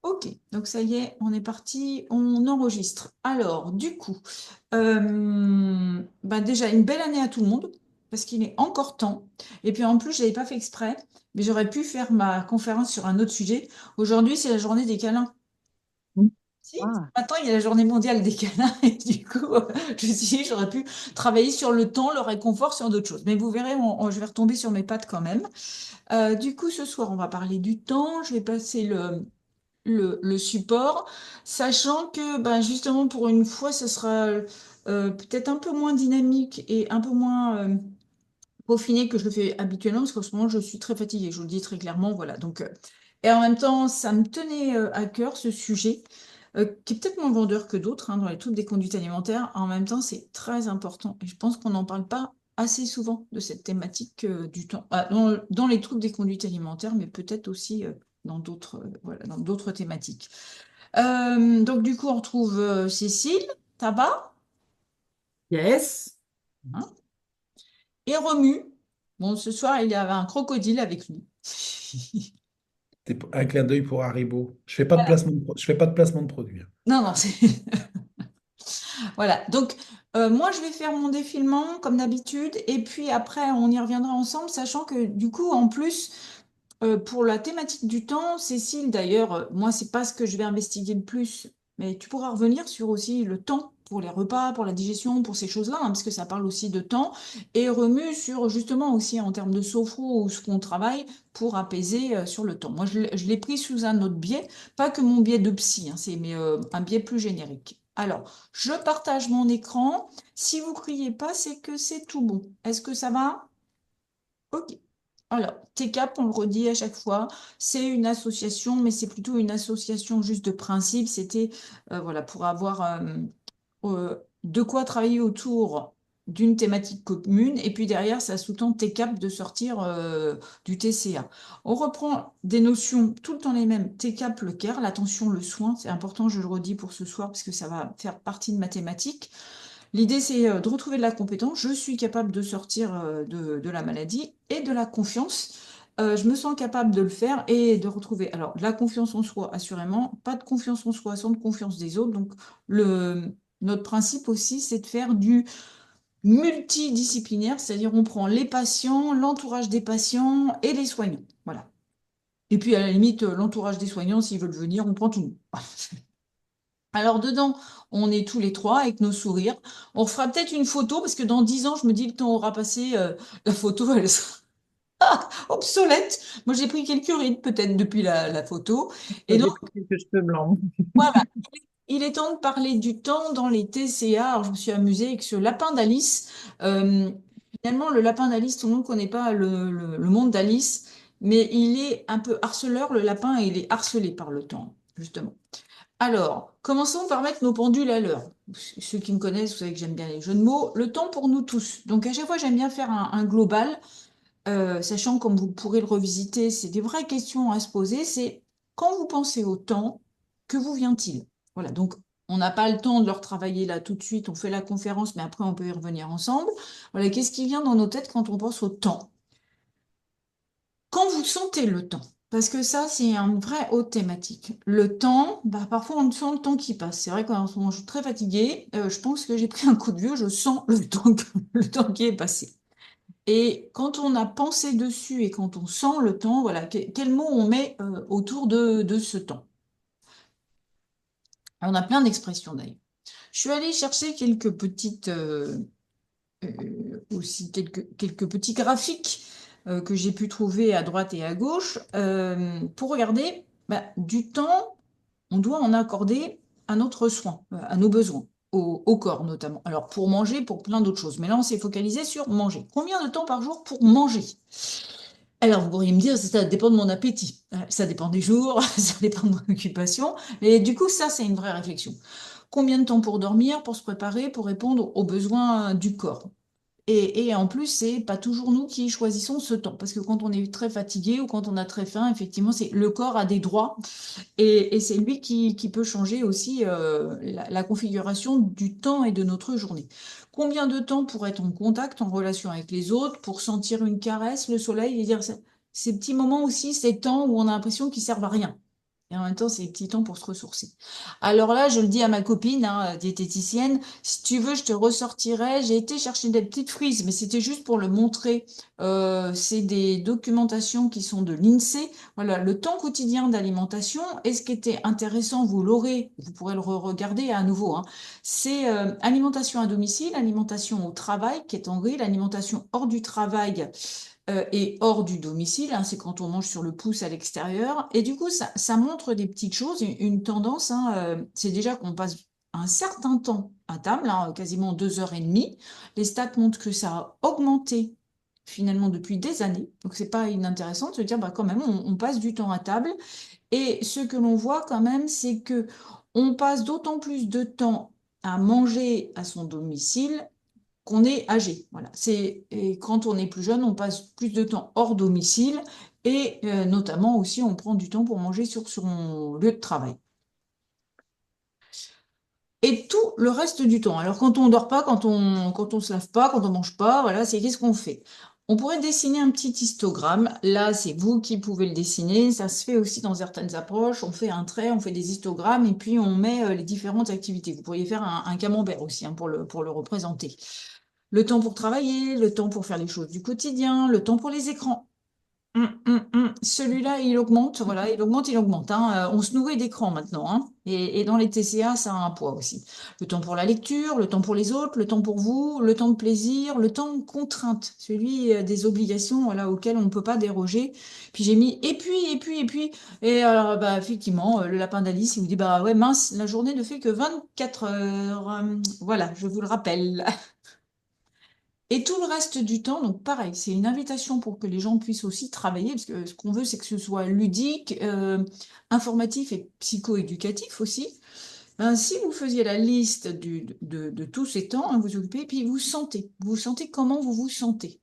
Ok, donc ça y est, on est parti, on enregistre. Alors, du coup, bah déjà une belle année à tout le monde, parce qu'il est encore temps. Et puis en plus, je n'avais pas fait exprès, mais j'aurais pu faire ma conférence sur un autre sujet. Aujourd'hui, c'est la journée des câlins. Mm. Si, Ah, maintenant, il y a la journée mondiale des câlins, et du coup, je me suis dit, j'aurais pu travailler sur le temps, le réconfort, sur d'autres choses. Mais vous verrez, je vais retomber sur mes pattes quand même. Du coup, ce soir, on va parler du temps. Je vais passer le support, sachant que ben, justement pour une fois, ce sera peut-être un peu moins dynamique et un peu moins peaufiné que je le fais habituellement, parce qu'en ce moment, je suis très fatiguée, je vous le dis très clairement, voilà. Donc, et en même temps, ça me tenait à cœur ce sujet, qui est peut-être moins vendeur que d'autres, hein, dans les troubles des conduites alimentaires. En même temps, c'est très important, et je pense qu'on n'en parle pas assez souvent de cette thématique du temps. Ah, dans les troubles des conduites alimentaires, mais peut-être aussi dans d'autres voilà, dans d'autres thématiques. Donc du coup, on retrouve Cécile, Tabac, yes. hein, et Romu. Bon, ce soir, il y avait un crocodile avec lui. C'est un clin d'œil pour Haribo. Je fais pas de placement je fais pas de placement de produit. Non, non, c'est... Voilà. Donc, moi, je vais faire mon défilement, comme d'habitude, et puis après, on y reviendra ensemble, sachant que, du coup, en plus, pour la thématique du temps, Cécile, d'ailleurs, moi, c'est pas ce que je vais investiguer le plus, mais tu pourras revenir sur aussi le temps pour les repas, pour la digestion, pour ces choses-là, hein, parce que ça parle aussi de temps, et remue sur justement aussi en termes de sophro ou ce qu'on travaille pour apaiser sur le temps. Moi, je l'ai pris sous un autre biais, pas que mon biais de psy, hein, c'est mais un biais plus générique. Alors, je partage mon écran. Si vous criez pas, c'est que c'est tout bon. Est-ce que ça va? Ok. Alors, TCAP, on le redit à chaque fois, c'est une association, mais c'est plutôt une association juste de principe. C'était voilà, pour avoir de quoi travailler autour d'une thématique commune. Et puis derrière, ça sous-tend TCAP de sortir du TCA. On reprend des notions tout le temps les mêmes. TCAP, le care, l'attention, le soin. C'est important, je le redis pour ce soir, parce que ça va faire partie de mathématiques. L'idée, c'est de retrouver de la compétence. Je suis capable de sortir de la maladie et de la confiance. Je me sens capable de le faire et de retrouver. Alors, de la confiance en soi, assurément. Pas de confiance en soi sans de confiance des autres. Donc, notre principe aussi, c'est de faire du multidisciplinaire, c'est-à-dire on prend les patients, l'entourage des patients et les soignants. Voilà. Et puis, à la limite, l'entourage des soignants, s'ils veulent venir, on prend tout le monde. Alors dedans, on est tous les trois avec nos sourires. On fera peut-être une photo parce que dans 10 ans, je me dis le temps aura passé, la photo, elle sera obsolète. Moi, j'ai pris quelques rides peut-être depuis la photo. Et donc, J'ai pris quelques cheveux blancs. voilà, il est temps de parler du temps dans les TCA. Alors, je me suis amusée avec ce lapin d'Alice. Euh, Finalement, le lapin d'Alice, tout le monde ne connaît pas le monde d'Alice, mais il est un peu harceleur, le lapin, et il est harcelé par le temps, justement. Alors, commençons par mettre nos pendules à l'heure. Ceux qui me connaissent, vous savez que j'aime bien les jeux de mots. Le temps pour nous tous. Donc, à chaque fois, j'aime bien faire un global, sachant, comme vous pourrez le revisiter, c'est des vraies questions à se poser. C'est quand vous pensez au temps, que vous vient-il? Voilà, donc on n'a pas le temps de le retravailler là tout de suite. On fait la conférence, mais après, on peut y revenir ensemble. Voilà, qu'est-ce qui vient dans nos têtes quand on pense au temps? Quand vous sentez le temps, parce que ça, c'est une vraie haute thématique. Le temps, bah, parfois on sent le temps qui passe. C'est vrai qu'en ce moment, je suis très fatiguée. Je pense que j'ai pris un coup de vieux. Je sens le temps, le temps qui est passé. Et quand on a pensé dessus et quand on sent le temps, voilà, quel mot on met autour de ce temps? On a plein d'expressions d'ailleurs. Je suis allée chercher quelques petites aussi quelques petits graphiques que j'ai pu trouver à droite et à gauche pour regarder bah, du temps, on doit en accorder à notre soin, à nos besoins, au corps notamment. Alors pour manger, pour plein d'autres choses. Mais là, on s'est focalisé sur manger. Combien de temps par jour pour manger? Alors, vous pourriez me dire, ça dépend de mon appétit. Ça dépend des jours, ça dépend de mon occupation. Mais du coup, ça, c'est une vraie réflexion. Combien de temps pour dormir, pour se préparer, pour répondre aux besoins du corps? Et en plus, c'est pas toujours nous qui choisissons ce temps, parce que quand on est très fatigué ou quand on a très faim, effectivement, c'est le corps a des droits et c'est lui qui peut changer aussi la configuration du temps et de notre journée. Combien de temps pour être en contact, en relation avec les autres, pour sentir une caresse, le soleil, et dire ces petits moments aussi, ces temps où on a l'impression qu'ils servent à rien. Et en même temps, c'est des petits temps pour se ressourcer. Alors là, je le dis à ma copine, hein, diététicienne, si tu veux, je te ressortirai. J'ai été chercher des petites frises, mais c'était juste pour le montrer. C'est des documentations qui sont de l'INSEE. Voilà, le temps quotidien d'alimentation. Et ce qui était intéressant, vous l'aurez, vous pourrez le regarder à nouveau, hein. C'est alimentation à domicile, alimentation au travail, qui est en gris, l'alimentation hors du travail et hors du domicile, hein, c'est quand on mange sur le pouce à l'extérieur. Et du coup, ça montre des petites choses, une tendance, hein, c'est déjà qu'on passe un certain temps à table, hein, quasiment 2 heures et demie. Les stats montrent que ça a augmenté finalement depuis des années. Donc, c'est pas inintéressant de se dire, bah, quand même, on passe du temps à table. Et ce que l'on voit quand même, c'est que on passe d'autant plus de temps à manger à son domicile qu'on est âgé. Voilà. Et quand on est plus jeune, on passe plus de temps hors domicile et notamment aussi on prend du temps pour manger sur son lieu de travail. Et tout le reste du temps. Alors quand on dort pas, quand on se lave pas, quand on mange pas, voilà, c'est qu'est-ce qu'on fait? On pourrait dessiner un petit histogramme. Là, c'est vous qui pouvez le dessiner. Ça se fait aussi dans certaines approches. On fait un trait, on fait des histogrammes et puis on met les différentes activités. Vous pourriez faire un camembert aussi, hein, pour le représenter. Le temps pour travailler, le temps pour faire les choses du quotidien, le temps pour les écrans. Celui-là, il augmente, voilà, il augmente, il augmente, hein. On se nourrit d'écran maintenant, hein. Et dans les TCA, ça a un poids aussi. Le temps pour la lecture, le temps pour les autres, le temps pour vous, le temps de plaisir, le temps de contrainte, celui des obligations, voilà, auxquelles on ne peut pas déroger. Puis j'ai mis et puis. Et alors, bah, effectivement, le lapin d'Alice, il vous dit, bah ouais, mince, la journée ne fait que 24 heures. Voilà, je vous le rappelle. Et tout le reste du temps, donc pareil, c'est une invitation pour que les gens puissent aussi travailler, parce que ce qu'on veut, c'est que ce soit ludique, informatif et psycho-éducatif aussi. Ben, si vous faisiez la liste de tous ces temps, hein, vous occupez, puis vous sentez comment vous vous sentez.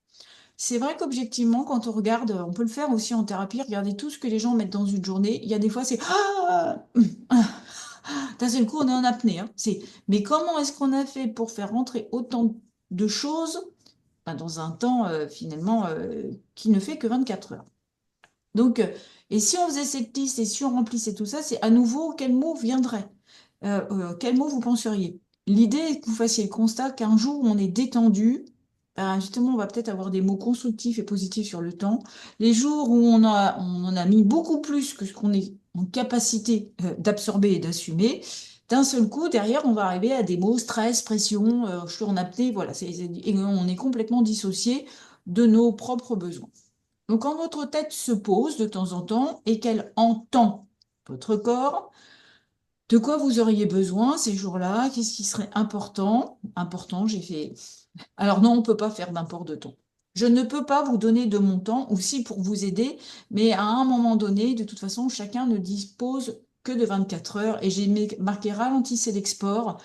C'est vrai qu'objectivement, quand on regarde, on peut le faire aussi en thérapie, regardez tout ce que les gens mettent dans une journée. Il y a des fois, c'est d'un seul coup, on est en apnée, hein. Mais comment est-ce qu'on a fait pour faire rentrer autant de choses ben, dans un temps finalement qui ne fait que 24 heures. Donc, et si on faisait cette liste et si on remplissait tout ça, c'est à nouveau quel mot viendrait? Quel mot vous penseriez? L'idée est que vous fassiez le constat qu'un jour où on est détendu, ben, justement, on va peut-être avoir des mots constructifs et positifs sur le temps. Les jours où on en a mis beaucoup plus que ce qu'on est en capacité d'absorber et d'assumer, d'un seul coup, derrière, on va arriver à des mots stress, pression, je suis en apnée, voilà, et on est complètement dissocié de nos propres besoins. Donc, quand votre tête se pose de temps en temps et qu'elle entend votre corps, de quoi vous auriez besoin ces jours-là? Qu'est-ce qui serait important? Important, j'ai fait. Alors non, on ne peut pas faire n'importe de temps. Je ne peux pas vous donner de mon temps, aussi pour vous aider, mais à un moment donné, de toute façon, chacun ne dispose que de 24 heures. Et j'ai marqué ralentissez l'export.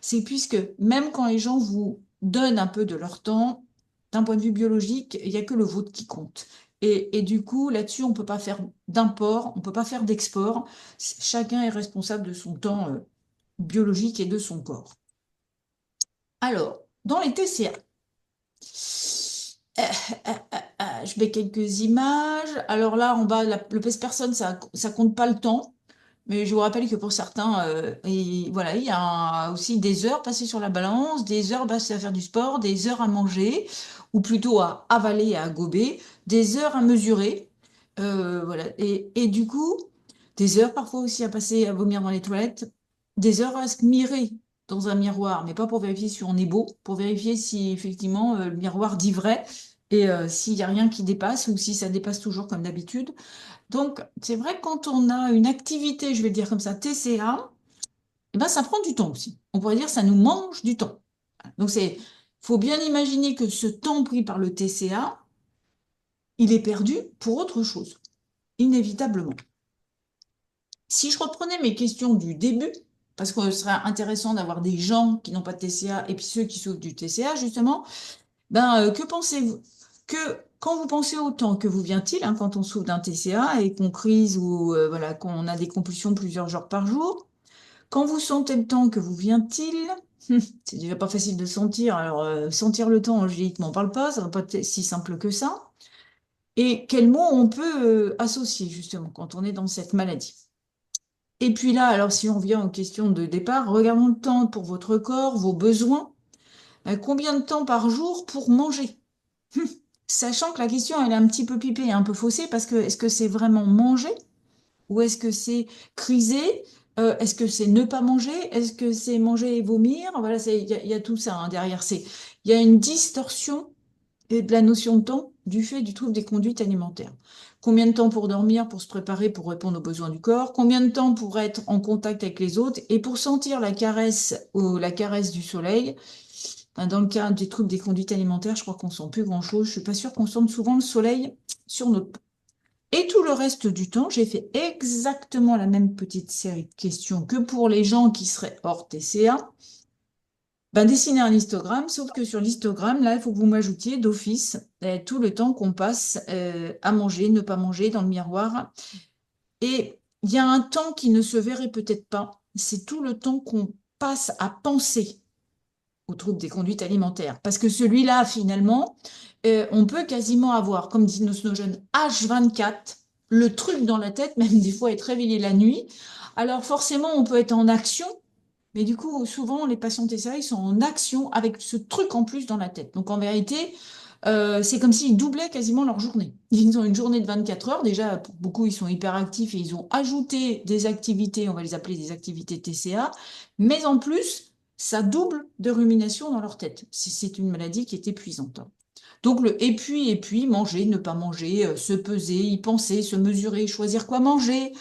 C'est puisque même quand les gens vous donnent un peu de leur temps, d'un point de vue biologique, il n'y a que le vôtre qui compte. Et du coup, là-dessus, on ne peut pas faire d'import, on ne peut pas faire d'export. Chacun est responsable de son temps biologique et de son corps. Alors, dans les TCA, je mets quelques images. Alors là, en bas, le pèse-personne, ça compte pas le temps. Mais je vous rappelle que pour certains, voilà, il y a aussi des heures passées sur la balance, des heures passées à faire du sport, des heures à manger, ou plutôt à avaler et à gober, des heures à mesurer. Voilà. Et du coup, des heures parfois aussi à passer à vomir dans les toilettes, des heures à se mirer dans un miroir, mais pas pour vérifier si on est beau, pour vérifier si effectivement le miroir dit vrai et s'il n'y a rien qui dépasse ou si ça dépasse toujours comme d'habitude. Donc, c'est vrai que quand on a une activité, je vais le dire comme ça, TCA, eh ben, ça prend du temps aussi. On pourrait dire que ça nous mange du temps. Donc, faut bien imaginer que ce temps pris par le TCA, il est perdu pour autre chose, inévitablement. Si je reprenais mes questions du début, parce que ce serait intéressant d'avoir des gens qui n'ont pas de TCA et puis ceux qui souffrent du TCA, justement, ben, que pensez-vous? Que quand vous pensez au temps, que vous vient-il hein, quand on souffre d'un TCA et qu'on crise ou voilà, qu'on a des compulsions plusieurs jours par jour? Quand vous sentez le temps, que vous vient-il? C'est déjà pas facile de sentir. Alors, sentir le temps, je dis, m'en parle pas, ça va pas être si simple que ça. Et quels mots on peut associer justement quand on est dans cette maladie? Et puis là, alors si on revient aux questions de départ, regardons le temps pour votre corps, vos besoins. Combien de temps par jour pour manger? Sachant que la question, elle est un petit peu pipée, un peu faussée, parce que est-ce que c'est vraiment manger ou est-ce que c'est criser? Est-ce que c'est ne pas manger? Est-ce que c'est manger et vomir? Voilà, il y a tout ça hein, derrière. Il y a une distorsion et de la notion de temps du fait du trouble des conduites alimentaires. Combien de temps pour dormir, pour se préparer, pour répondre aux besoins du corps? Combien de temps pour être en contact avec les autres et pour sentir la caresse ou la caresse du soleil? Dans le cas des troubles des conduites alimentaires, je crois qu'on sent plus grand-chose. Je suis pas sûre qu'on sente souvent le soleil sur notre peau. Et tout le reste du temps, j'ai fait exactement la même petite série de questions que pour les gens qui seraient hors TCA. Ben, dessiner un histogramme, sauf que sur l'histogramme, là, il faut que vous m'ajoutiez d'office tout le temps qu'on passe à manger, ne pas manger dans le miroir. Et il y a un temps qui ne se verrait peut-être pas, c'est tout le temps qu'on passe à penser aux troubles des conduites alimentaires. Parce que celui-là, finalement, on peut quasiment avoir, comme disent nos jeunes, H24, le truc dans la tête, même des fois être réveillé la nuit. Alors forcément, on peut être en action, mais du coup, souvent, les patients TCA, ils sont en action avec ce truc en plus dans la tête. Donc en vérité, c'est comme s'ils doublaient quasiment leur journée. Ils ont une journée de 24 heures. Déjà, pour beaucoup, ils sont hyperactifs et ils ont ajouté des activités, on va les appeler des activités TCA. Mais en plus, ça double de rumination dans leur tête. C'est une maladie qui est épuisante. Donc le et puis, manger, ne pas manger, se peser, y penser, se mesurer, choisir quoi manger,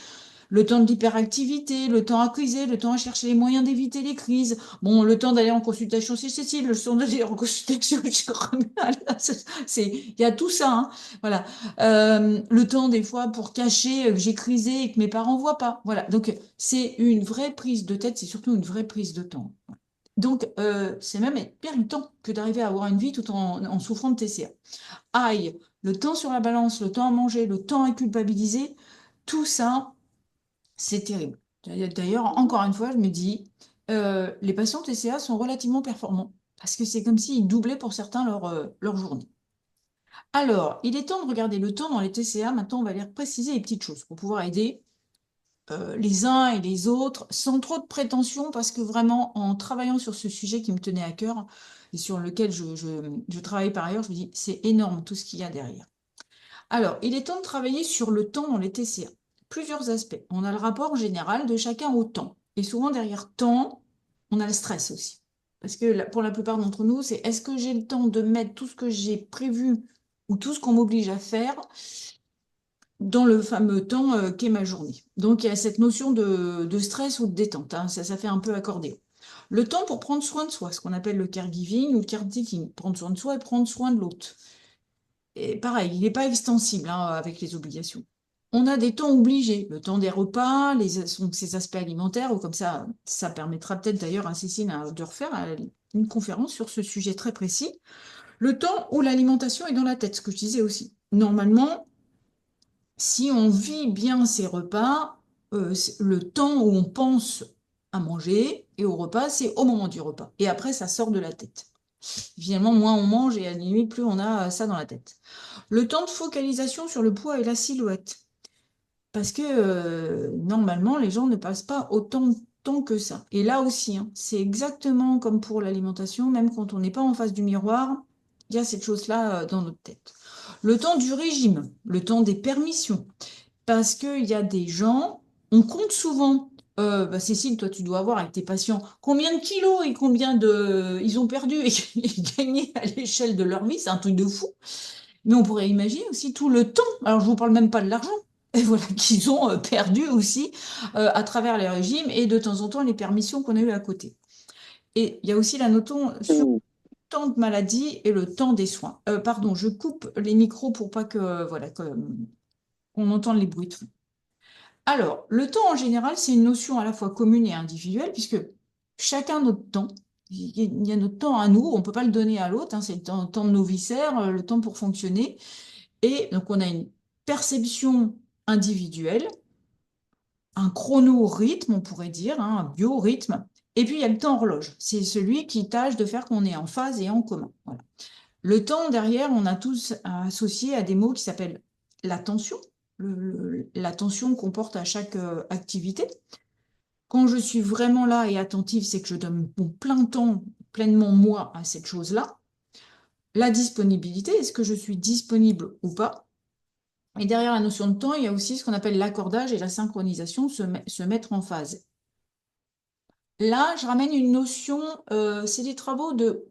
le temps de l'hyperactivité, le temps à criser, le temps à chercher les moyens d'éviter les crises, bon, le temps d'aller en consultation chez Cécile, le temps d'aller en consultation chez Romuald, il y a tout ça, hein, voilà. Le temps des fois pour cacher que j'ai crisé et que mes parents voient pas, voilà. Donc c'est une vraie prise de tête, c'est surtout une vraie prise de temps. Donc, c'est même être temps que d'arriver à avoir une vie tout en souffrant de TCA. Aïe, le temps sur la balance, le temps à manger, le temps à culpabiliser, tout ça, c'est terrible. D'ailleurs, encore une fois, je me dis, les patients TCA sont relativement performants parce que c'est comme s'ils doublaient pour certains leur journée. Alors, il est temps de regarder le temps dans les TCA. Maintenant, on va aller préciser les petites choses pour pouvoir aider les uns et les autres sans trop de prétention parce que vraiment, en travaillant sur ce sujet qui me tenait à cœur et sur lequel je travaille par ailleurs, je me dis, c'est énorme tout ce qu'il y a derrière. Alors, il est temps de travailler sur le temps dans les TCA. Plusieurs aspects. On a le rapport général de chacun au temps. Et souvent, derrière temps, on a le stress aussi. Parce que pour la plupart d'entre nous, c'est est-ce que j'ai le temps de mettre tout ce que j'ai prévu ou tout ce qu'on m'oblige à faire dans le fameux temps qu'est ma journée. Donc, il y a cette notion de stress ou de détente, hein. Ça fait un peu accordéon. Le temps pour prendre soin de soi, ce qu'on appelle le caregiving ou le caretaking, prendre soin de soi et prendre soin de l'autre. Et pareil, il n'est pas extensible hein, avec les obligations. On a des temps obligés, le temps des repas, donc ces aspects alimentaires, ou comme ça permettra peut-être d'ailleurs à Cécile de refaire une conférence sur ce sujet très précis. Le temps où l'alimentation est dans la tête, ce que je disais aussi. Normalement, si on vit bien ses repas, le temps où on pense à manger et au repas, c'est au moment du repas. Et après, ça sort de la tête. Finalement, moins on mange et à la limite, plus on a ça dans la tête. Le temps de focalisation sur le poids et la silhouette. Parce que normalement, les gens ne passent pas autant de temps que ça. Et là aussi, hein, c'est exactement comme pour l'alimentation, même quand on n'est pas en face du miroir, il y a cette chose-là dans notre tête. Le temps du régime, le temps des permissions. Parce qu'il y a des gens, on compte souvent. Bah, Cécile, toi, tu dois avoir avec tes patients combien de kilos et combien de ils ont perdu et gagné à l'échelle de leur vie, c'est un truc de fou. Mais on pourrait imaginer aussi tout le temps, alors je vous parle même pas de l'argent, et voilà, qu'ils ont perdu aussi à travers les régimes et de temps en temps les permissions qu'on a eues à côté. Et il y a aussi la notion sur le temps de maladie et le temps des soins. Pardon, je coupe les micros pour pas que voilà qu'on entende les bruits de fond. Alors, le temps en général, c'est une notion à la fois commune et individuelle, puisque chacun notre temps. Il y a notre temps à nous, on ne peut pas le donner à l'autre, hein, c'est le temps de nos viscères, le temps pour fonctionner. Et donc, on a une perception individuelle, un chronorhythme, on pourrait dire, hein, un biorhythme. Et puis, il y a le temps horloge. C'est celui qui tâche de faire qu'on est en phase et en commun. Voilà. Le temps, derrière, on a tous associé à des mots qui s'appellent l'attention, l'attention qu'on porte à chaque activité. Quand je suis vraiment là et attentive, c'est que je donne mon plein temps, pleinement moi à cette chose-là. La disponibilité, est-ce que je suis disponible ou pas? Et derrière la notion de temps, il y a aussi ce qu'on appelle l'accordage et la synchronisation, se mettre en phase. Là, je ramène une notion, c'est des travaux de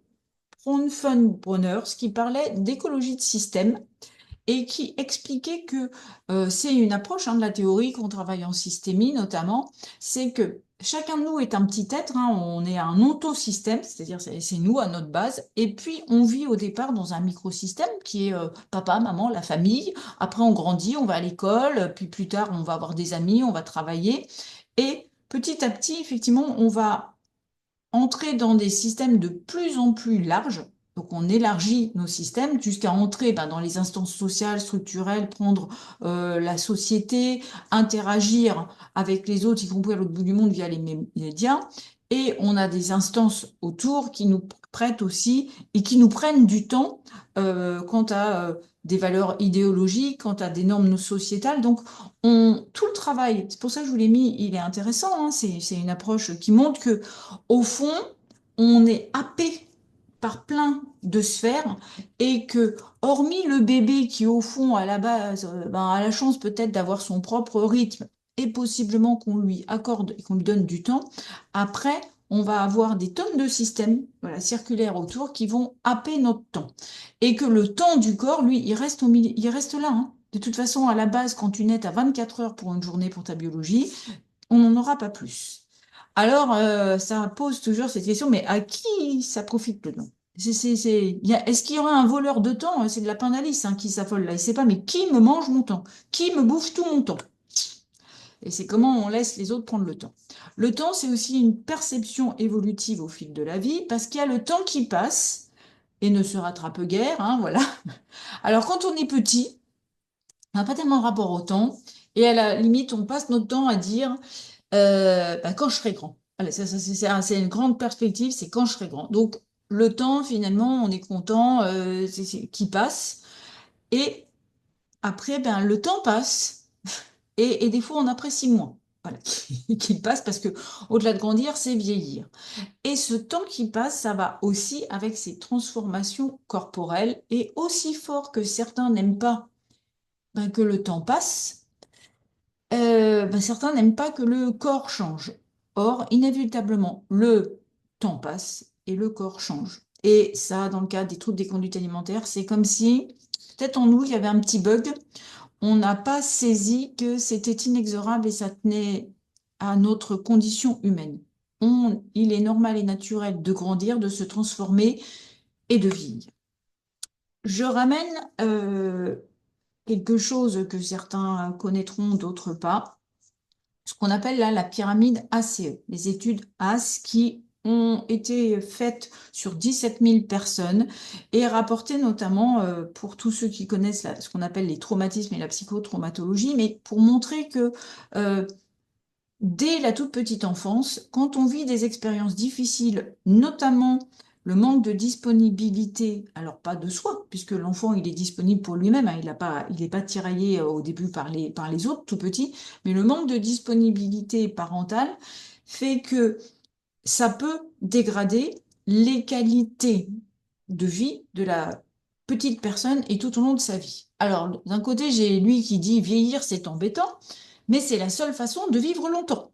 Bronfenbrenner, qui parlait d'écologie de système et qui expliquait que c'est une approche de la théorie qu'on travaille en systémie notamment, c'est que chacun de nous est un petit être, hein, on est un ontosystème, c'est-à-dire c'est nous à notre base, et puis on vit au départ dans un microsystème qui est papa, maman, la famille, après on grandit, on va à l'école, puis plus tard on va avoir des amis, on va travailler, et petit à petit, effectivement, on va entrer dans des systèmes de plus en plus larges. Donc on élargit nos systèmes jusqu'à entrer dans les instances sociales, structurelles, prendre la société, interagir avec les autres, y compris à l'autre bout du monde via les médias. Et on a des instances autour qui nous prêtent aussi et qui nous prennent du temps quant à des valeurs idéologiques, quant à des normes sociétales. Donc tout le travail, c'est pour ça que je vous l'ai mis, il est intéressant, hein, c'est une approche qui montre que au fond, on est happé par plein de sphères et que, hormis le bébé qui, au fond, à la base, a la chance peut-être d'avoir son propre rythme et possiblement qu'on lui accorde et qu'on lui donne du temps, après, on va avoir des tonnes de systèmes voilà, circulaires autour qui vont happer notre temps. Et que le temps du corps, lui, il reste, il reste là. Hein. De toute façon, à la base, quand tu nais, tu as 24 heures pour une journée pour ta biologie, on n'en aura pas plus. Alors, ça pose toujours cette question, mais à qui ça profite le temps? Est-ce qu'il y aura un voleur de temps? C'est de la Pindalis qui s'affole là. Il ne sait pas, mais qui me mange mon temps? Qui me bouffe tout mon temps? Et c'est comment on laisse les autres prendre le temps. Le temps, c'est aussi une perception évolutive au fil de la vie, parce qu'il y a le temps qui passe et ne se rattrape guère, hein, voilà. Alors, quand on est petit, on n'a pas tellement de rapport au temps, et à la limite, on passe notre temps à dire quand je serai grand. Allez, c'est une grande perspective, c'est quand je serai grand. Donc, le temps, finalement, on est content qu'il passe. Et après, le temps passe et des fois, on apprécie moins. Voilà, qu'il passe parce que au-delà de grandir, c'est vieillir. Et ce temps qui passe, ça va aussi avec ces transformations corporelles et aussi fort que certains n'aiment pas que le temps passe. Certains n'aiment pas que le corps change. Or, inévitablement, le temps passe et le corps change. Et ça, dans le cas des troubles des conduites alimentaires, c'est comme si, peut-être en nous, il y avait un petit bug. On n'a pas saisi que c'était inexorable et ça tenait à notre condition humaine. Il est normal et naturel de grandir, de se transformer et de vieillir. Je ramène quelque chose que certains connaîtront, d'autres pas, ce qu'on appelle là la pyramide ACE, les études ACE qui ont été faites sur 17 000 personnes et rapportées notamment pour tous ceux qui connaissent ce qu'on appelle les traumatismes et la psychotraumatologie, mais pour montrer que euh, dès la toute petite enfance, quand on vit des expériences difficiles, notamment le manque de disponibilité, alors pas de soi, puisque l'enfant il est disponible pour lui-même, hein, il n'est pas tiraillé au début par les autres, tout petit, mais le manque de disponibilité parentale fait que ça peut dégrader les qualités de vie de la petite personne et tout au long de sa vie. Alors, d'un côté, j'ai lui qui dit vieillir, c'est embêtant, mais c'est la seule façon de vivre longtemps.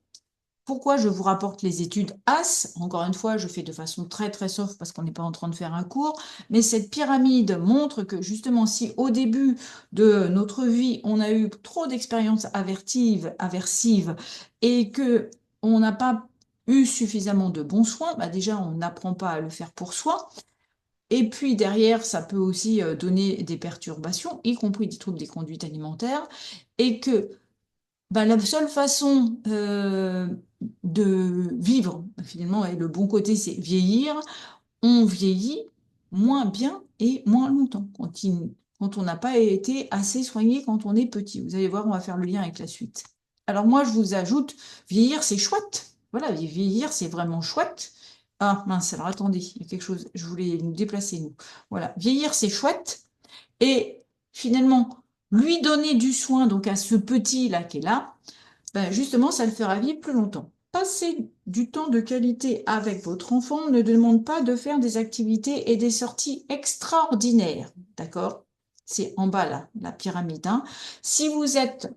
Pourquoi je vous rapporte les études AS? Encore une fois, je fais de façon très très soft parce qu'on n'est pas en train de faire un cours, mais cette pyramide montre que justement si au début de notre vie, on a eu trop d'expériences aversives et que on n'a pas eu suffisamment de bons soins, déjà on n'apprend pas à le faire pour soi. Et puis derrière, ça peut aussi donner des perturbations, y compris des troubles des conduites alimentaires, et que la seule façon de vivre, finalement, et le bon côté, c'est vieillir. On vieillit moins bien et moins longtemps quand on n'a pas été assez soigné quand on est petit. Vous allez voir, on va faire le lien avec la suite. Alors moi, je vous ajoute, vieillir, c'est chouette. Voilà, vieillir, c'est vraiment chouette. Ah mince, alors attendez, il y a quelque chose, je voulais nous déplacer, nous. Voilà, vieillir, c'est chouette. Et finalement, lui donner du soin, donc à ce petit-là qui est là, justement, ça le fera vivre plus longtemps. passer du temps de qualité avec votre enfant ne demande pas de faire des activités et des sorties extraordinaires. D'accord? C'est en bas là, la pyramide, hein. Si vous êtes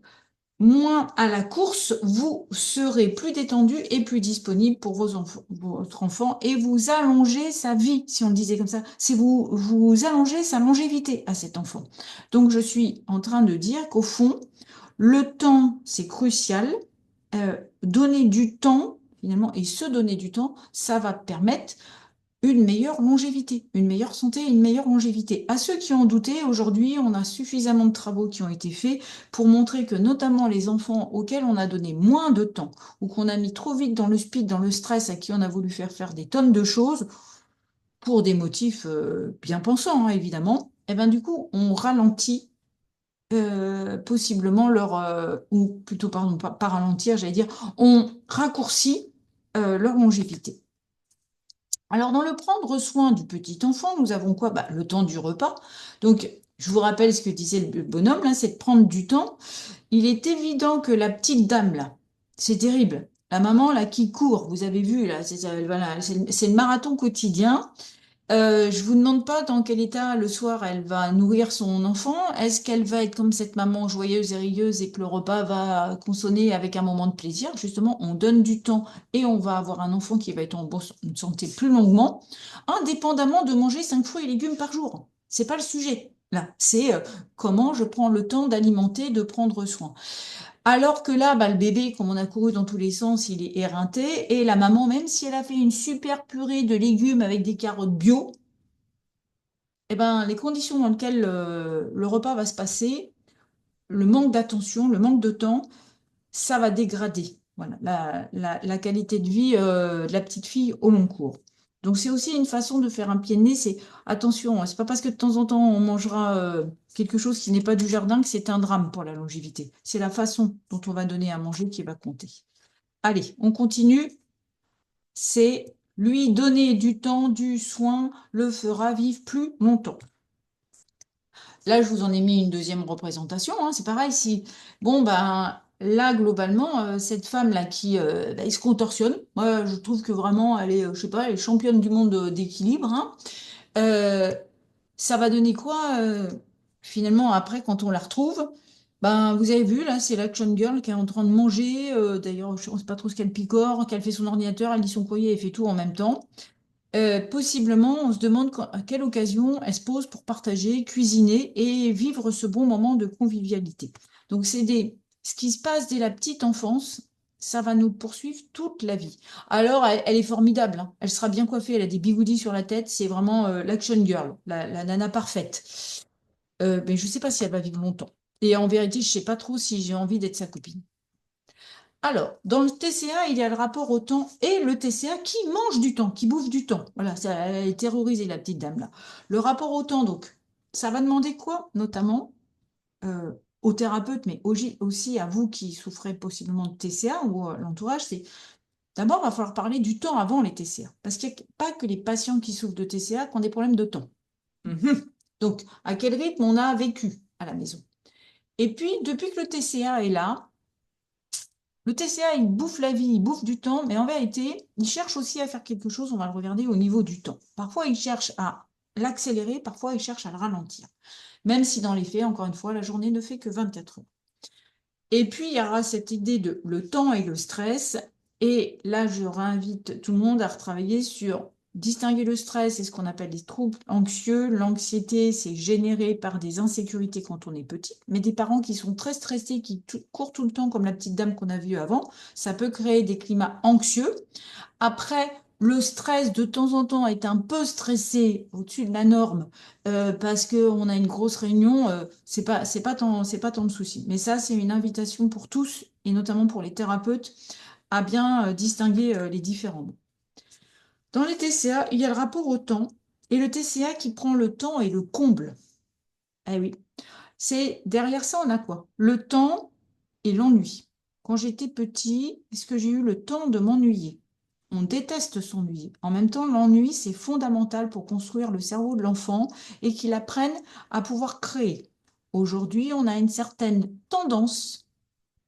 moins à la course, vous serez plus détendu et plus disponible pour vos enfants, votre enfant et vous allongez sa vie, si on le disait comme ça. C'est vous allongez sa longévité à cet enfant. Donc, je suis en train de dire qu'au fond, le temps, c'est crucial. Donner du temps, finalement, et se donner du temps, ça va permettre une meilleure longévité, une meilleure santé et une meilleure longévité. À ceux qui ont douté, aujourd'hui, on a suffisamment de travaux qui ont été faits pour montrer que notamment les enfants auxquels on a donné moins de temps ou qu'on a mis trop vite dans le speed, dans le stress, à qui on a voulu faire faire des tonnes de choses pour des motifs bien pensants, hein, évidemment, et ben du coup, on ralentit possiblement ou plutôt, pardon, pas ralentir, j'allais dire, on raccourcit leur longévité. Alors, dans le prendre soin du petit enfant, nous avons quoi? Bah, le temps du repas. Donc, je vous rappelle ce que disait le bonhomme, là, c'est de prendre du temps. Il est évident que la petite dame, là, c'est terrible. La maman, là, qui court, vous avez vu, là, voilà, c'est le marathon quotidien. Je vous demande pas dans quel état le soir elle va nourrir son enfant. Est-ce qu'elle va être comme cette maman joyeuse et rieuse et que le repas va consonner avec un moment de plaisir? Justement, on donne du temps et on va avoir un enfant qui va être en bonne santé plus longuement, indépendamment de manger 5 fruits et légumes par jour. C'est pas le sujet. Là, c'est comment je prends le temps d'alimenter, de prendre soin. Alors que là, bah, le bébé, comme on a couru dans tous les sens, il est éreinté. Et la maman, même si elle a fait une super purée de légumes avec des carottes bio, eh ben, les conditions dans lesquelles le repas va se passer, le manque d'attention, le manque de temps, ça va dégrader voilà, la qualité de vie de la petite fille au long cours. Donc c'est aussi une façon de faire un pied de nez, c'est attention, hein, c'est pas parce que de temps en temps on mangera quelque chose qui n'est pas du jardin que c'est un drame pour la longévité. C'est la façon dont on va donner à manger qui va compter. Allez, on continue. C'est lui donner du temps, du soin, le fera vivre plus longtemps. Là, je vous en ai mis une deuxième représentation, hein, c'est pareil, si, bon, ben, là, globalement, cette femme-là qui ben, elle se contorsionne, moi, je trouve que vraiment, elle est, je sais pas, elle est championne du monde d'équilibre, hein. Euh, Ça va donner quoi, finalement, après, quand on la retrouve? Ben, vous avez vu, là, c'est l'Action Girl qui est en train de manger, d'ailleurs, je ne sais pas trop ce qu'elle picore, qu'elle fait son ordinateur, elle lit son courrier, elle fait tout en même temps. Possiblement, on se demande à quelle occasion elle se pose pour partager, cuisiner et vivre ce bon moment de convivialité. Donc, ce qui se passe dès la petite enfance, ça va nous poursuivre toute la vie. Alors, elle est formidable, hein. Elle sera bien coiffée, elle a des bigoudis sur la tête, c'est vraiment l'action girl, la nana parfaite. Mais je ne sais pas si elle va vivre longtemps. Et en vérité, je ne sais pas trop si j'ai envie d'être sa copine. Alors, dans le TCA, il y a le rapport au temps et le TCA qui mange du temps, qui bouffe du temps. Voilà, ça, elle est terrorisée, la petite dame là. Le rapport au temps, donc, ça va demander quoi, notamment euh, aux thérapeutes, mais aussi à vous qui souffrez possiblement de TCA ou à l'entourage, c'est d'abord, il va falloir parler du temps avant les TCA. Parce qu'il n'y a pas que les patients qui souffrent de TCA qui ont des problèmes de temps. Mhm. Donc, à quel rythme on a vécu à la maison. Et puis, depuis que le TCA est là, le TCA, il bouffe la vie, il bouffe du temps, mais en vérité, il cherche aussi à faire quelque chose, on va le regarder au niveau du temps. Parfois, il cherche à l'accélérer, parfois, il cherche à le ralentir. Même si dans les faits, encore une fois, la journée ne fait que 24 heures. Et puis, il y aura cette idée de le temps et le stress. Et là, je réinvite tout le monde à retravailler sur distinguer le stress et ce qu'on appelle les troubles anxieux. L'anxiété, c'est généré par des insécurités quand on est petit. Mais des parents qui sont très stressés, qui courent tout le temps, comme la petite dame qu'on a vue avant, ça peut créer des climats anxieux. Après, le stress, de temps en temps, est un peu stressé au-dessus de la norme parce qu'on a une grosse réunion, c'est pas tant de soucis. Mais ça, c'est une invitation pour tous, et notamment pour les thérapeutes, à bien distinguer les différents mots. Dans les TCA, il y a le rapport au temps, et le TCA qui prend le temps et le comble. Eh oui, c'est derrière ça, on a quoi? Le temps et l'ennui. Quand j'étais petit, est-ce que j'ai eu le temps de m'ennuyer? On déteste s'ennuyer. En même temps, l'ennui, c'est fondamental pour construire le cerveau de l'enfant et qu'il apprenne à pouvoir créer. Aujourd'hui, on a une certaine tendance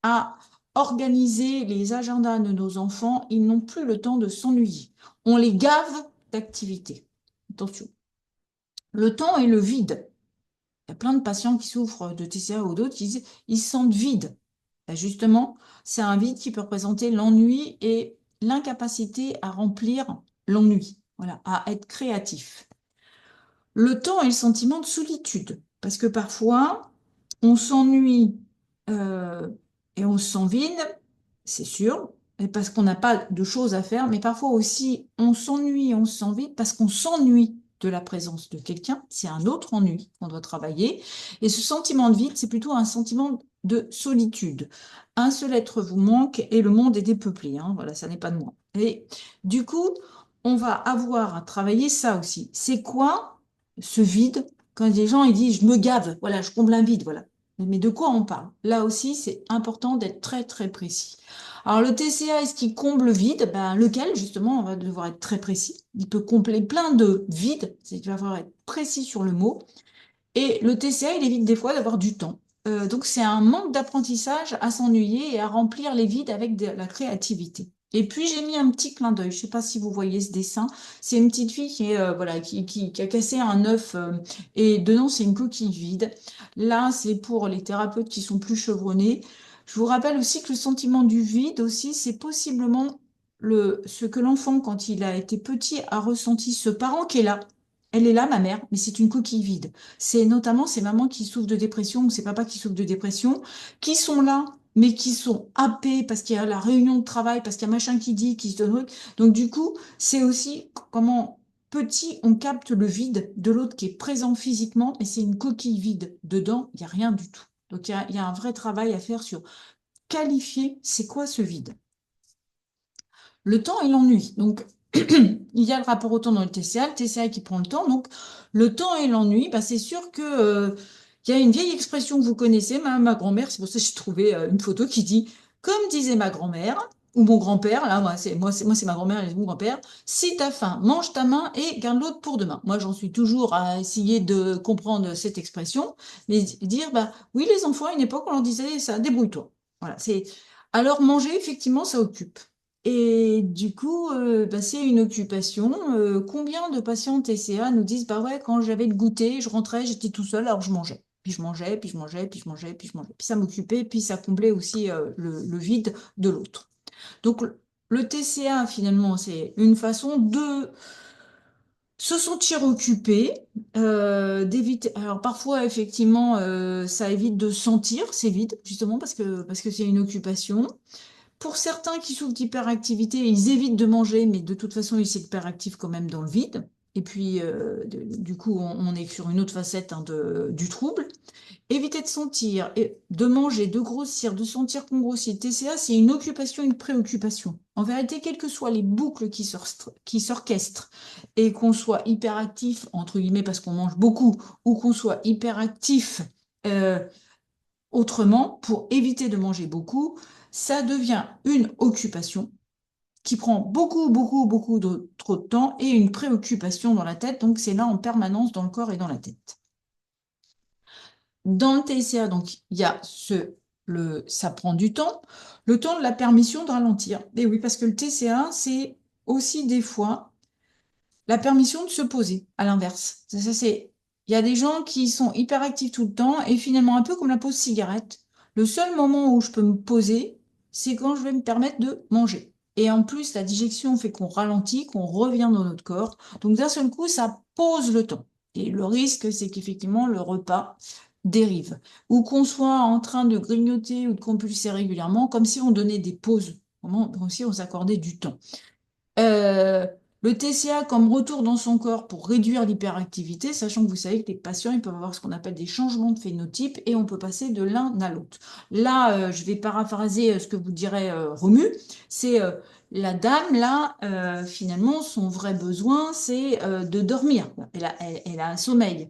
à organiser les agendas de nos enfants, ils n'ont plus le temps de s'ennuyer. On les gave d'activités. Attention. Le temps est le vide. Il y a plein de patients qui souffrent de TCA ou d'autres qui disent ils se sentent vides. Ben justement, c'est un vide qui peut représenter l'ennui et l'incapacité à remplir l'ennui, voilà, à être créatif. Le temps et le sentiment de solitude, parce que parfois, on s'ennuie euh, et on se sent vide, c'est sûr, et parce qu'on n'a pas de choses à faire, mais parfois aussi, on s'ennuie et on se sent vide parce qu'on s'ennuie de la présence de quelqu'un, c'est un autre ennui qu'on doit travailler, et ce sentiment de vide, c'est plutôt un sentiment de solitude. Un seul être vous manque et le monde est dépeuplé, hein, voilà, ça n'est pas de moi. Et du coup, on va avoir à travailler ça aussi. C'est quoi ce vide, quand les gens ils disent je me gave, voilà, je comble un vide, voilà. Mais de quoi on parle? Là aussi, c'est important d'être très très précis. Alors le TCA, est-ce qu'il comble le vide? Ben, lequel, justement, on va devoir être très précis. Il peut combler plein de vides, c'est qu'il va falloir être précis sur le mot. Et le TCA, il évite des fois d'avoir du temps. Donc c'est un manque d'apprentissage à s'ennuyer et à remplir les vides avec de la créativité. Et puis j'ai mis un petit clin d'œil. Je ne sais pas si vous voyez ce dessin. C'est une petite fille qui est voilà qui a cassé un œuf et dedans c'est une coquille vide. Là c'est pour les thérapeutes qui sont plus chevronnés. Je vous rappelle aussi que le sentiment du vide aussi c'est possiblement ce que l'enfant quand il a été petit a ressenti. Ce parent qui est là. Elle est là, ma mère, mais c'est une coquille vide. C'est notamment ces mamans qui souffrent de dépression ou ces papas qui souffrent de dépression, qui sont là, mais qui sont happés parce qu'il y a la réunion de travail, parce qu'il y a machin qui dit, qui se donne. Donc du coup, c'est aussi comment petit on capte le vide de l'autre qui est présent physiquement, mais c'est une coquille vide. Dedans, il n'y a rien du tout. Donc il y a un vrai travail à faire sur qualifier c'est quoi ce vide. Le temps et l'ennui. Donc, il y a le rapport au temps dans le TCA qui prend le temps. Donc, le temps et l'ennui, bah, c'est sûr que, il y a une vieille expression que vous connaissez, ma grand-mère, c'est pour ça que j'ai trouvé une photo qui dit, comme disait ma grand-mère, ou mon grand-père, là, moi, c'est ma grand-mère et mon grand-père, si t'as faim, mange ta main et garde l'autre pour demain. Moi, j'en suis toujours à essayer de comprendre cette expression, mais dire, bah, oui, les enfants, à une époque, on leur disait, ça, débrouille-toi. Voilà, c'est, alors manger, effectivement, ça occupe. Et du coup, bah, c'est une occupation. Combien de patients TCA nous disent, bah ouais, quand j'avais le goûter, je rentrais, j'étais tout seul, alors je mangeais. Puis je mangeais, puis je mangeais, puis je mangeais, puis je mangeais. Puis ça m'occupait, puis ça comblait aussi le vide de l'autre. Donc le TCA, finalement, c'est une façon de se sentir occupé, d'éviter. Alors parfois, effectivement, ça évite de sentir, c'est vide, justement, parce que c'est une occupation. Pour certains qui souffrent d'hyperactivité, ils évitent de manger, mais de toute façon, ils sont hyperactifs quand même dans le vide. Et puis, du coup, on est sur une autre facette hein, du trouble. Éviter de sentir, et de manger, de grossir, de sentir qu'on grossit. TCA, c'est une occupation, une préoccupation. En vérité, quelles que soient les boucles qui s'orchestrent et qu'on soit hyperactif, entre guillemets, parce qu'on mange beaucoup, ou qu'on soit hyperactif, euh, autrement, pour éviter de manger beaucoup, ça devient une occupation qui prend beaucoup, beaucoup, beaucoup de trop de temps et une préoccupation dans la tête. Donc, c'est là en permanence dans le corps et dans la tête. Dans le TCA, donc, il y a ça prend du temps, le temps de la permission de ralentir. Et oui, parce que le TCA, c'est aussi des fois la permission de se poser, à l'inverse. Il y a des gens qui sont hyperactifs tout le temps et finalement, un peu comme la pause cigarette, le seul moment où je peux me poser, c'est quand je vais me permettre de manger. Et en plus, la digestion fait qu'on ralentit, qu'on revient dans notre corps. Donc d'un seul coup, ça pose le temps. Et le risque, c'est qu'effectivement, le repas dérive. Ou qu'on soit en train de grignoter ou de compulser régulièrement, comme si on donnait des pauses, comme si on s'accordait du temps. Euh, le TCA comme retour dans son corps pour réduire l'hyperactivité, sachant que vous savez que les patients ils peuvent avoir ce qu'on appelle des changements de phénotype et on peut passer de l'un à l'autre. Là, je vais paraphraser ce que vous dirait Romu, c'est la dame, là, finalement, son vrai besoin, c'est de dormir. Elle a un sommeil.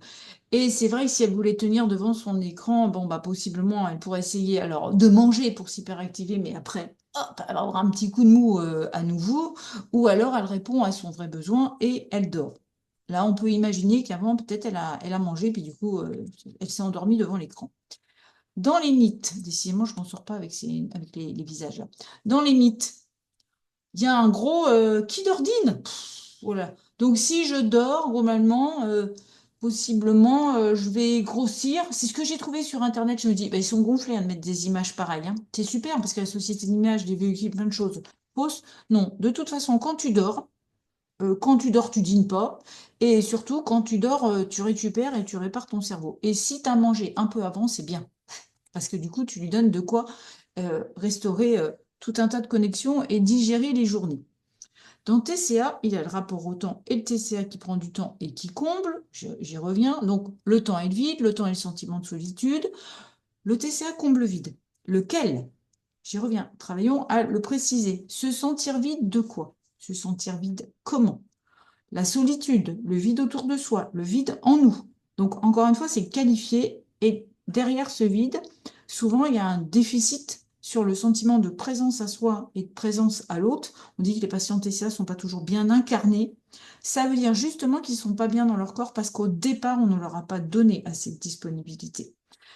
Et c'est vrai que si elle voulait tenir devant son écran, bon, bah, possiblement, elle pourrait essayer alors de manger pour s'hyperactiver, mais après, hop, elle va avoir un petit coup de mou à nouveau, ou alors elle répond à son vrai besoin et elle dort. Là, on peut imaginer qu'avant, peut-être, elle a mangé, puis du coup, elle s'est endormie devant l'écran. Dans les mythes, décidément, je ne m'en sors pas avec, avec les visages là. Dans les mythes, il y a un gros qui dordine. Voilà. Donc si je dors, normalement, possiblement, je vais grossir. C'est ce que j'ai trouvé sur Internet. Je me dis, bah, ils sont gonflés à mettre des images pareilles, hein. C'est super parce que la société d'image, des véhicules, plein de choses fausses. Non, de toute façon, quand tu dors, tu dînes pas. Et surtout, quand tu dors, tu récupères et tu répares ton cerveau. Et si tu as mangé un peu avant, c'est bien. Parce que du coup, tu lui donnes de quoi restaurer tout un tas de connexions et digérer les journées. Dans TCA, il y a le rapport au temps et le TCA qui prend du temps et qui comble. J'y reviens. Donc, le temps et le vide, le temps et le sentiment de solitude. Le TCA comble le vide. Lequel? J'y reviens. Travaillons à le préciser. Se sentir vide de quoi? Se sentir vide comment? La solitude, le vide autour de soi, le vide en nous. Donc, encore une fois, c'est qualifié. Et derrière ce vide, souvent, il y a un déficit sur le sentiment de présence à soi et de présence à l'autre. On dit que les patients TCA ne sont pas toujours bien incarnés. Ça veut dire justement qu'ils ne sont pas bien dans leur corps parce qu'au départ, on ne leur a pas donné assez de disponibilité.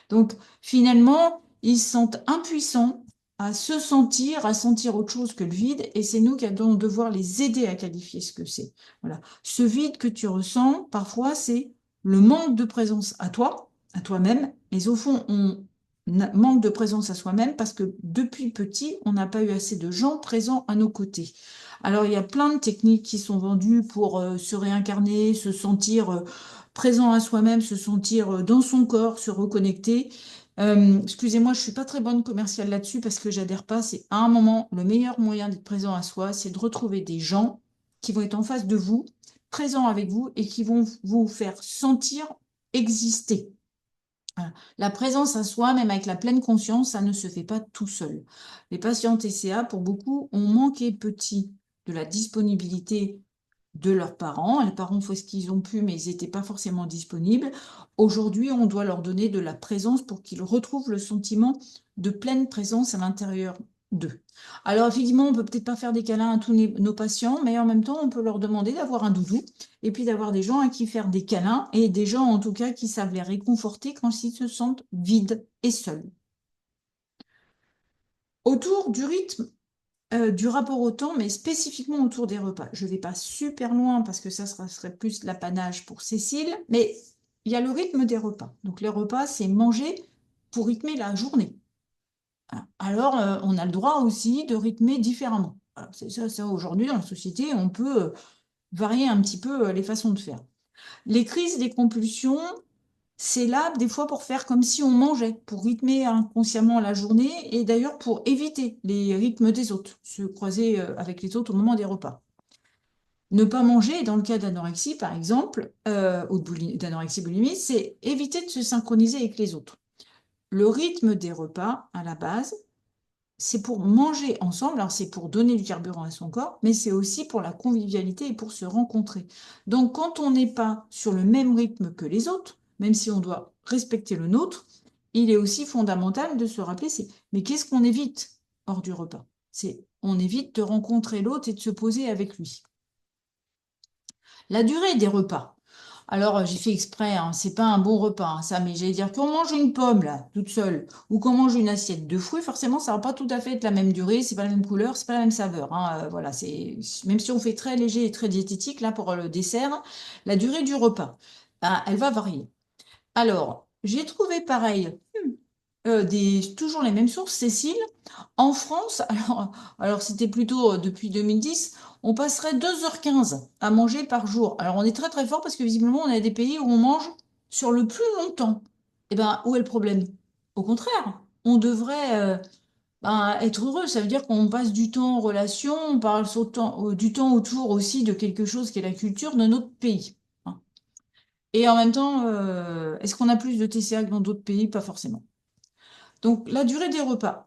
Donc, finalement, ils se sentent impuissants à se sentir, à sentir autre chose que le vide, et c'est nous qui allons devoir les aider à qualifier ce que c'est. Voilà. Ce vide que tu ressens, parfois, c'est le manque de présence à toi, à toi-même, mais au fond, on manque de présence à soi-même parce que depuis petit, on n'a pas eu assez de gens présents à nos côtés. Alors, il y a plein de techniques qui sont vendues pour se réincarner, se sentir présent à soi-même, se sentir dans son corps, se reconnecter. Excusez-moi, je suis pas très bonne commerciale là-dessus parce que j'adhère pas. C'est à un moment, le meilleur moyen d'être présent à soi, c'est de retrouver des gens qui vont être en face de vous, présents avec vous et qui vont vous faire sentir exister. Voilà. La présence à soi, même avec la pleine conscience, ça ne se fait pas tout seul. Les patients TCA, pour beaucoup, ont manqué petit de la disponibilité de leurs parents. Les parents font ce qu'ils ont pu, mais ils n'étaient pas forcément disponibles. Aujourd'hui, on doit leur donner de la présence pour qu'ils retrouvent le sentiment de pleine présence à l'intérieur d'eux. Alors, effectivement, on peut peut-être pas faire des câlins à tous nos patients, mais en même temps, on peut leur demander d'avoir un doudou et puis d'avoir des gens à qui faire des câlins et des gens, en tout cas, qui savent les réconforter quand ils se sentent vides et seuls. Autour du rythme du rapport au temps, mais spécifiquement autour des repas. Je ne vais pas super loin parce que ça serait plus l'apanage pour Cécile, mais il y a le rythme des repas. Donc les repas, c'est manger pour rythmer la journée. Alors, on a le droit aussi de rythmer différemment. Voilà, c'est ça, aujourd'hui, dans la société, on peut varier un petit peu les façons de faire. Les crises des compulsions, c'est là, des fois, pour faire comme si on mangeait, pour rythmer inconsciemment la journée et d'ailleurs pour éviter les rythmes des autres, se croiser avec les autres au moment des repas. Ne pas manger, dans le cas d'anorexie, par exemple, ou d'anorexie boulimie, c'est éviter de se synchroniser avec les autres. Le rythme des repas, à la base, c'est pour manger ensemble, alors c'est pour donner du carburant à son corps, mais c'est aussi pour la convivialité et pour se rencontrer. Donc quand on n'est pas sur le même rythme que les autres, même si on doit respecter le nôtre, il est aussi fondamental de se rappeler, c'est mais qu'est-ce qu'on évite hors du repas? C'est on évite de rencontrer l'autre et de se poser avec lui. La durée des repas. Alors, j'ai fait exprès, hein, c'est pas un bon repas, hein, ça, mais j'allais dire qu'on mange une pomme, là, toute seule, ou qu'on mange une assiette de fruits, forcément, ça va pas tout à fait être la même durée, c'est pas la même couleur, c'est pas la même saveur, hein, voilà, même si on fait très léger et très diététique, là, pour le dessert, la durée du repas, ben, elle va varier. Alors, j'ai trouvé pareil, toujours les mêmes sources, Cécile. En France, alors c'était plutôt depuis 2010, on passerait 2h15 à manger par jour. Alors on est très très fort parce que visiblement on a des pays où on mange sur le plus longtemps. Eh bien, où est le problème? Au contraire, on devrait ben, être heureux. Ça veut dire qu'on passe du temps en relation, on parle du temps autour aussi de quelque chose qui est la culture de notre pays, hein. Et en même temps, est-ce qu'on a plus de TCA que dans d'autres pays? Pas forcément. Donc la durée des repas.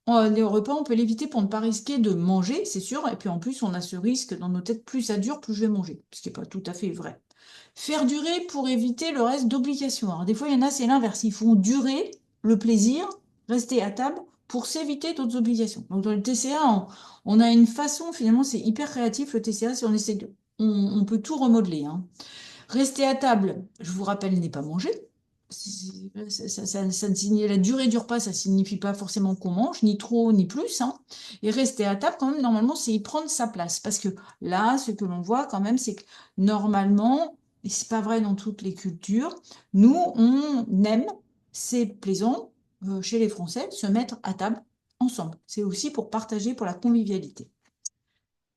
Les repas, on peut l'éviter pour ne pas risquer de manger, c'est sûr. Et puis en plus, on a ce risque dans nos têtes, plus ça dure, plus je vais manger. Ce qui n'est pas tout à fait vrai. Faire durer pour éviter le reste d'obligations. Alors des fois, il y en a, c'est l'inverse. Ils font durer le plaisir, rester à table, pour s'éviter d'autres obligations. Donc dans le TCA, on a une façon, finalement, c'est hyper créatif le TCA, si on essaie on peut tout remodeler, hein. Rester à table, je vous rappelle, n'est pas manger. Ça ne signifie, la durée du repas, ça signifie pas forcément qu'on mange, ni trop, ni plus, hein. Et rester à table, quand même, normalement, c'est y prendre sa place. Parce que là, ce que l'on voit quand même, c'est que normalement, et c'est pas vrai dans toutes les cultures, nous, on aime, c'est plaisant, chez les Français, se mettre à table ensemble. C'est aussi pour partager, pour la convivialité.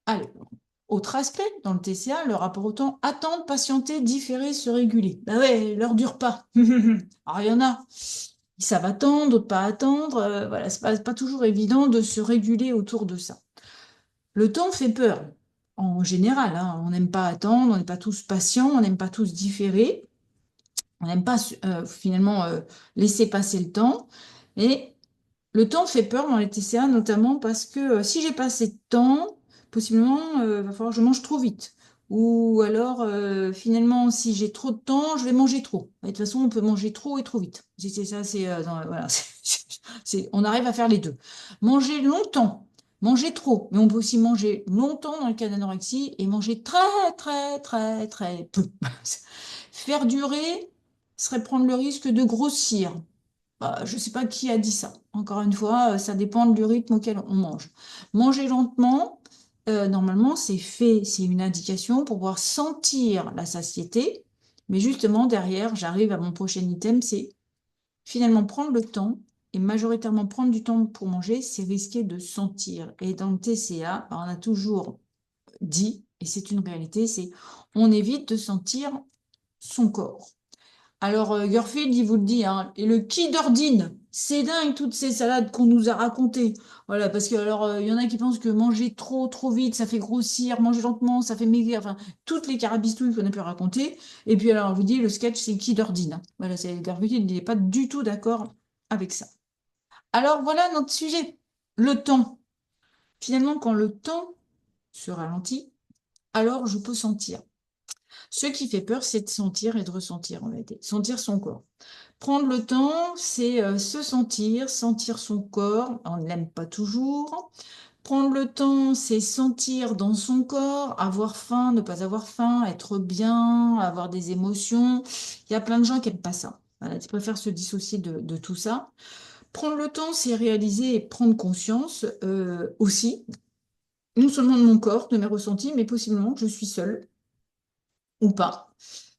Allez, autre aspect, dans le TCA, le rapport au temps, attendre, patienter, différer, se réguler. Ben ouais, l'heure dure pas. Alors, il y en a, ils savent attendre, d'autres pas attendre. Voilà, c'est pas toujours évident de se réguler autour de ça. Le temps fait peur, en général, hein. On n'aime pas attendre, on n'est pas tous patients, on n'aime pas tous différer, on n'aime pas finalement laisser passer le temps. Et le temps fait peur dans les TCA, notamment parce que si j'ai pas assez de temps, possiblement, va falloir que je mange trop vite. Ou alors, finalement, si j'ai trop de temps, je vais manger trop. Et de toute façon, on peut manger trop et trop vite. C'est ça, voilà, on arrive à faire les deux. Manger longtemps, manger trop, mais on peut aussi manger longtemps dans le cas d'anorexie et manger très, très, très, très peu. Faire durer serait prendre le risque de grossir. Bah, je ne sais pas qui a dit ça. Encore une fois, ça dépend du rythme auquel on mange. Manger lentement, normalement, c'est fait, c'est une indication pour pouvoir sentir la satiété. Mais justement, derrière, j'arrive à mon prochain item, c'est finalement prendre le temps. Et majoritairement prendre du temps pour manger, c'est risquer de sentir. Et dans le TCA, bah, on a toujours dit, et c'est une réalité, c'est on évite de sentir son corps. Alors, Garfield, il vous le dit, hein, et le qui d'ordine, c'est dingue toutes ces salades qu'on nous a racontées. Voilà, parce que alors, il y en a qui pensent que manger trop, trop vite, ça fait grossir, manger lentement, ça fait maigrir, enfin, toutes les carabistouilles qu'on a pu raconter. Et puis, alors, je vous dis, le sketch, c'est qui d'ordine, hein. Voilà, c'est Garfield, il n'est pas du tout d'accord avec ça. Alors, voilà notre sujet, le temps. Finalement, quand le temps se ralentit, alors je peux sentir. Ce qui fait peur, c'est de sentir et de ressentir, en réalité. Sentir son corps. Prendre le temps, c'est se sentir, sentir son corps. On ne l'aime pas toujours. Prendre le temps, c'est sentir dans son corps, avoir faim, ne pas avoir faim, être bien, avoir des émotions. Il y a plein de gens qui n'aiment pas ça. Voilà, ils préfèrent se dissocier de tout ça. Prendre le temps, c'est réaliser et prendre conscience aussi, non seulement de mon corps, de mes ressentis, mais possiblement que je suis seule ou pas.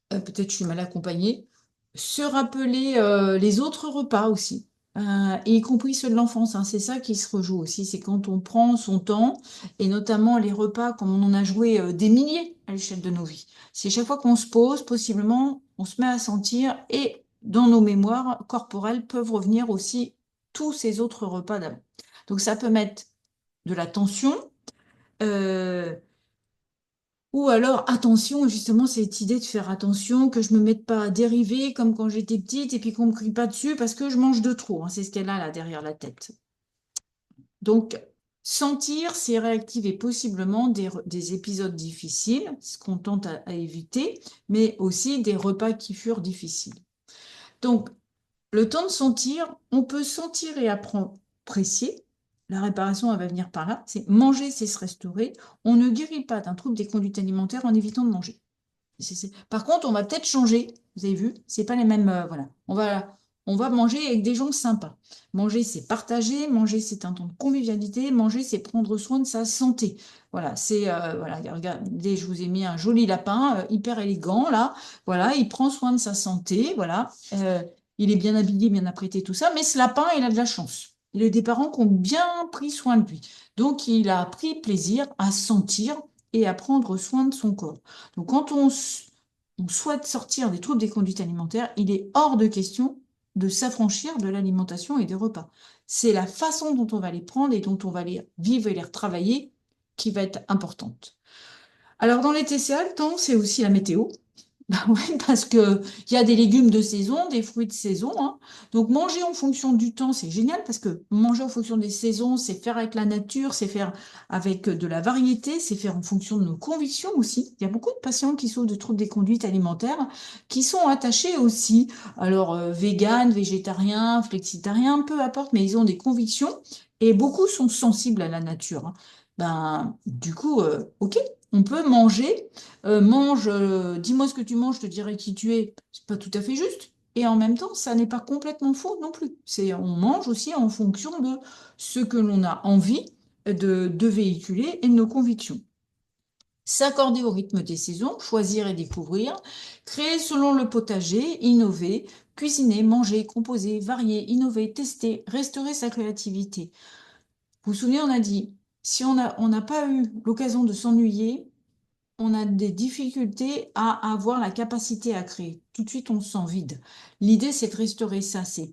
Peut-être je suis mal accompagnée. Se rappeler les autres repas aussi, et y compris ceux de l'enfance, hein. C'est ça qui se rejoue aussi, c'est quand on prend son temps, et notamment les repas, comme on en a joué des milliers à l'échelle de nos vies. C'est chaque fois qu'on se pose, possiblement, on se met à sentir, et dans nos mémoires corporelles peuvent revenir aussi tous ces autres repas d'avant. Donc ça peut mettre de la tension. euh, ou alors, attention, justement, cette idée de faire attention, que je me mette pas à dériver comme quand j'étais petite et puis qu'on me crie pas dessus parce que je mange de trop, hein. C'est ce qu'elle a là derrière la tête. Donc, sentir, c'est réactiver possiblement des épisodes difficiles, ce qu'on tente à éviter, mais aussi des repas qui furent difficiles. Donc, le temps de sentir, on peut sentir et apprendre apprécier. La réparation, elle va venir par là. C'est manger, c'est se restaurer. On ne guérit pas d'un trouble des conduites alimentaires en évitant de manger. Par contre, on va peut-être changer. Vous avez vu, c'est pas les mêmes. Voilà, on va manger avec des gens sympas. Manger, c'est partager. Manger, c'est un temps de convivialité. Manger, c'est prendre soin de sa santé. Voilà, c'est voilà. Regardez, je vous ai mis un joli lapin, hyper élégant là. Voilà, il prend soin de sa santé. Voilà, il est bien habillé, bien apprêté, tout ça. Mais ce lapin, il a de la chance. Il a des parents qui ont bien pris soin de lui. Donc, il a pris plaisir à sentir et à prendre soin de son corps. Donc, quand on souhaite sortir des troubles des conduites alimentaires, il est hors de question de s'affranchir de l'alimentation et des repas. C'est la façon dont on va les prendre et dont on va les vivre et les retravailler qui va être importante. Alors, dans les TCA, le temps, c'est aussi la météo. Bah ouais, parce que il y a des légumes de saison, des fruits de saison, hein. Donc manger en fonction du temps, c'est génial parce que manger en fonction des saisons, c'est faire avec la nature, c'est faire avec de la variété, c'est faire en fonction de nos convictions aussi. Il y a beaucoup de patients qui souffrent de troubles des conduites alimentaires qui sont attachés aussi, alors vegan, végétarien, flexitarien, peu importe, mais ils ont des convictions et beaucoup sont sensibles à la nature, hein. Ben, du coup, ok, on peut manger mange, dis-moi ce que tu manges, je te dirai qui tu es. C'est pas tout à fait juste. Et en même temps, ça n'est pas complètement faux non plus. On mange aussi en fonction de ce que l'on a envie de véhiculer et de nos convictions. S'accorder au rythme des saisons, choisir et découvrir, créer selon le potager, innover, cuisiner, manger, composer, varier, innover, tester, restaurer sa créativité. Vous vous souvenez, on a dit, si on n'a pas eu l'occasion de s'ennuyer, on a des difficultés à avoir la capacité à créer. Tout de suite, on se sent vide. L'idée, c'est de restaurer ça. C'est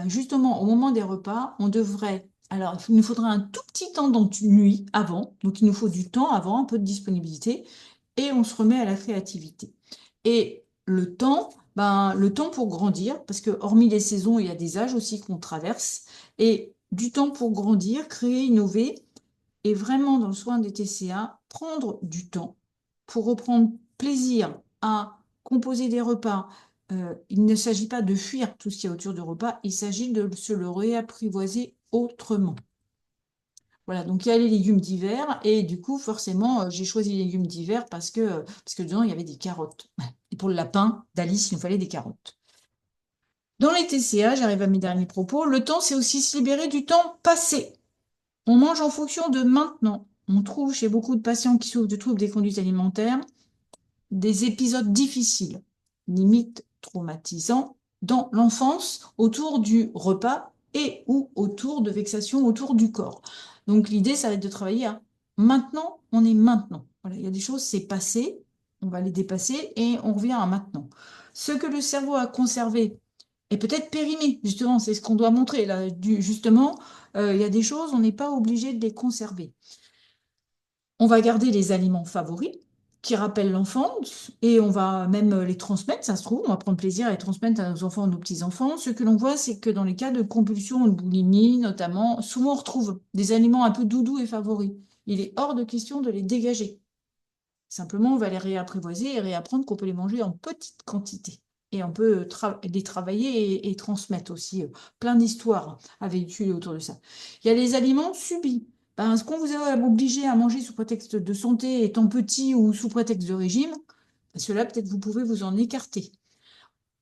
justement au moment des repas, on devrait. Alors, il nous faudra un tout petit temps d'ennui avant. Donc, il nous faut du temps avant, un peu de disponibilité, et on se remet à la créativité. Et le temps pour grandir, parce que hormis les saisons, il y a des âges aussi qu'on traverse, et du temps pour grandir, créer, innover et vraiment dans le soin des TCA, prendre du temps pour reprendre plaisir à composer des repas. Il ne s'agit pas de fuir tout ce qu'il y a autour du repas, il s'agit de se le réapprivoiser autrement. Voilà, donc il y a les légumes d'hiver et du coup, forcément, j'ai choisi les légumes d'hiver parce que dedans, il y avait des carottes. Et pour le lapin d'Alice, il nous fallait des carottes. Dans les TCA, j'arrive à mes derniers propos, le temps, c'est aussi se libérer du temps passé. On mange en fonction de maintenant. On trouve chez beaucoup de patients qui souffrent de troubles des conduites alimentaires des épisodes difficiles, limite traumatisants, dans l'enfance autour du repas et ou autour de vexations autour du corps. Donc l'idée, ça va être de travailler à maintenant, on est maintenant. Voilà, il y a des choses, c'est passé, on va les dépasser et on revient à maintenant. Ce que le cerveau a conservé est peut-être périmé, justement, c'est ce qu'on doit montrer là. Justement, il y a des choses, on n'est pas obligé de les conserver. On va garder les aliments favoris qui rappellent l'enfance et on va même les transmettre, ça se trouve, on va prendre plaisir à les transmettre à nos enfants, à nos petits-enfants. Ce que l'on voit, c'est que dans les cas de compulsion, de boulimie notamment, souvent on retrouve des aliments un peu doudous et favoris. Il est hors de question de les dégager. Simplement, on va les réapprivoiser et réapprendre qu'on peut les manger en petite quantité. Et on peut les travailler et transmettre aussi plein d'histoires à véhiculer autour de ça. Il y a les aliments subis. Ben, ce qu'on vous a obligé à manger sous prétexte de santé étant petit ou sous prétexte de régime, ben, cela peut-être vous pouvez vous en écarter.